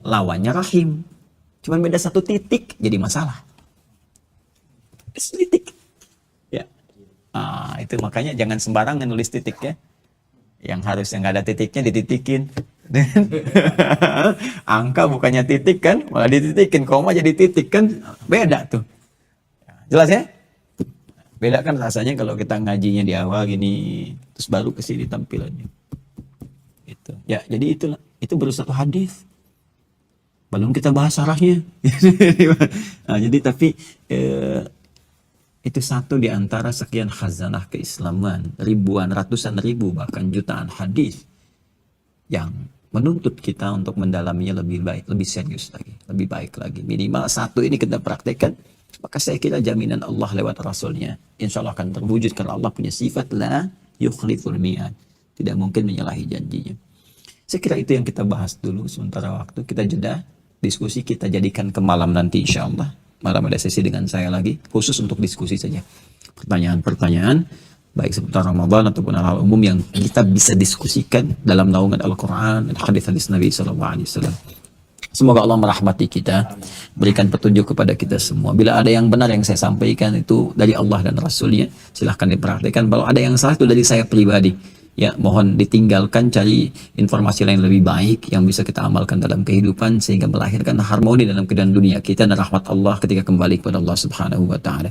Lawannya rahim. Cuman beda satu titik jadi masalah. Titik. Ya. Itu makanya jangan sembarangan nulis titik ya. Yang harusnya nggak ada titiknya dititikin. Angka bukannya titik kan, malah dititikin. Koma jadi titik kan, beda tuh. Jelas ya? Beda kan rasanya kalau kita ngajinya di awal gini, terus baru ke sini tampilannya. Itu. Ya, jadi itu baru satu hadis. Belum kita bahas arahnya. Jadi tapi itu satu di antara sekian khazanah keislaman, ribuan, ratusan ribu, bahkan jutaan hadis yang menuntut kita untuk mendalaminya lebih baik, lebih serius lagi, lebih baik lagi. Minimal satu ini kita praktekkan, maka saya kira jaminan Allah lewat Rasulnya insya Allah akan terwujud, karena Allah punya sifat la yukhliful mi'ad, tidak mungkin menyalahi janjinya. Saya kira itu yang kita bahas dulu sementara waktu. Kita jeda, diskusi kita jadikan ke malam nanti insya Allah. Malam ada sesi dengan saya lagi, khusus untuk diskusi saja. Pertanyaan-pertanyaan, baik seputar Ramadan ataupun hal umum yang kita bisa diskusikan dalam naungan Al-Quran dan hadis-hadis Nabi SAW. Semoga Allah merahmati kita, berikan petunjuk kepada kita semua. Bila ada yang benar yang saya sampaikan itu dari Allah dan Rasulnya, silahkan dipraktikkan. Kalau ada yang salah itu dari saya pribadi. Ya, mohon ditinggalkan, cari informasi lain lebih baik yang bisa kita amalkan dalam kehidupan sehingga melahirkan harmoni dalam kehidupan dunia kita dan rahmat Allah ketika kembali kepada Allah Subhanahu wa taala.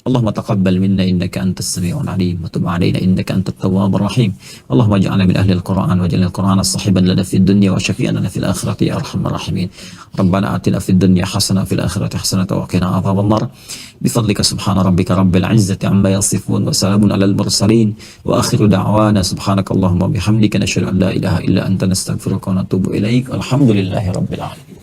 Allahumma taqabbal minna innaka antas samiul alim wa tub alaina innaka antat tawwabur rahim. Allahumma ij'alna min ahli al-Qur'an waj'al al-Qur'ana sahiban lana fid dunya wa syafi'an lana fil akhirati ya arhamar rahimin. Rabbana atina fid dunya hasanah fil akhirati hasanah wa qina adzabannar. Bifadlika subhana rabbika rabbil izzati amma yasifun wa salamun alal mursalin wa akhiru da'wana subhanakallahumma bihamdika nashhadu an la ilaha illa anta nastaghfiruka wa natubu ilaik. Alhamdulillahi rabbil alamin.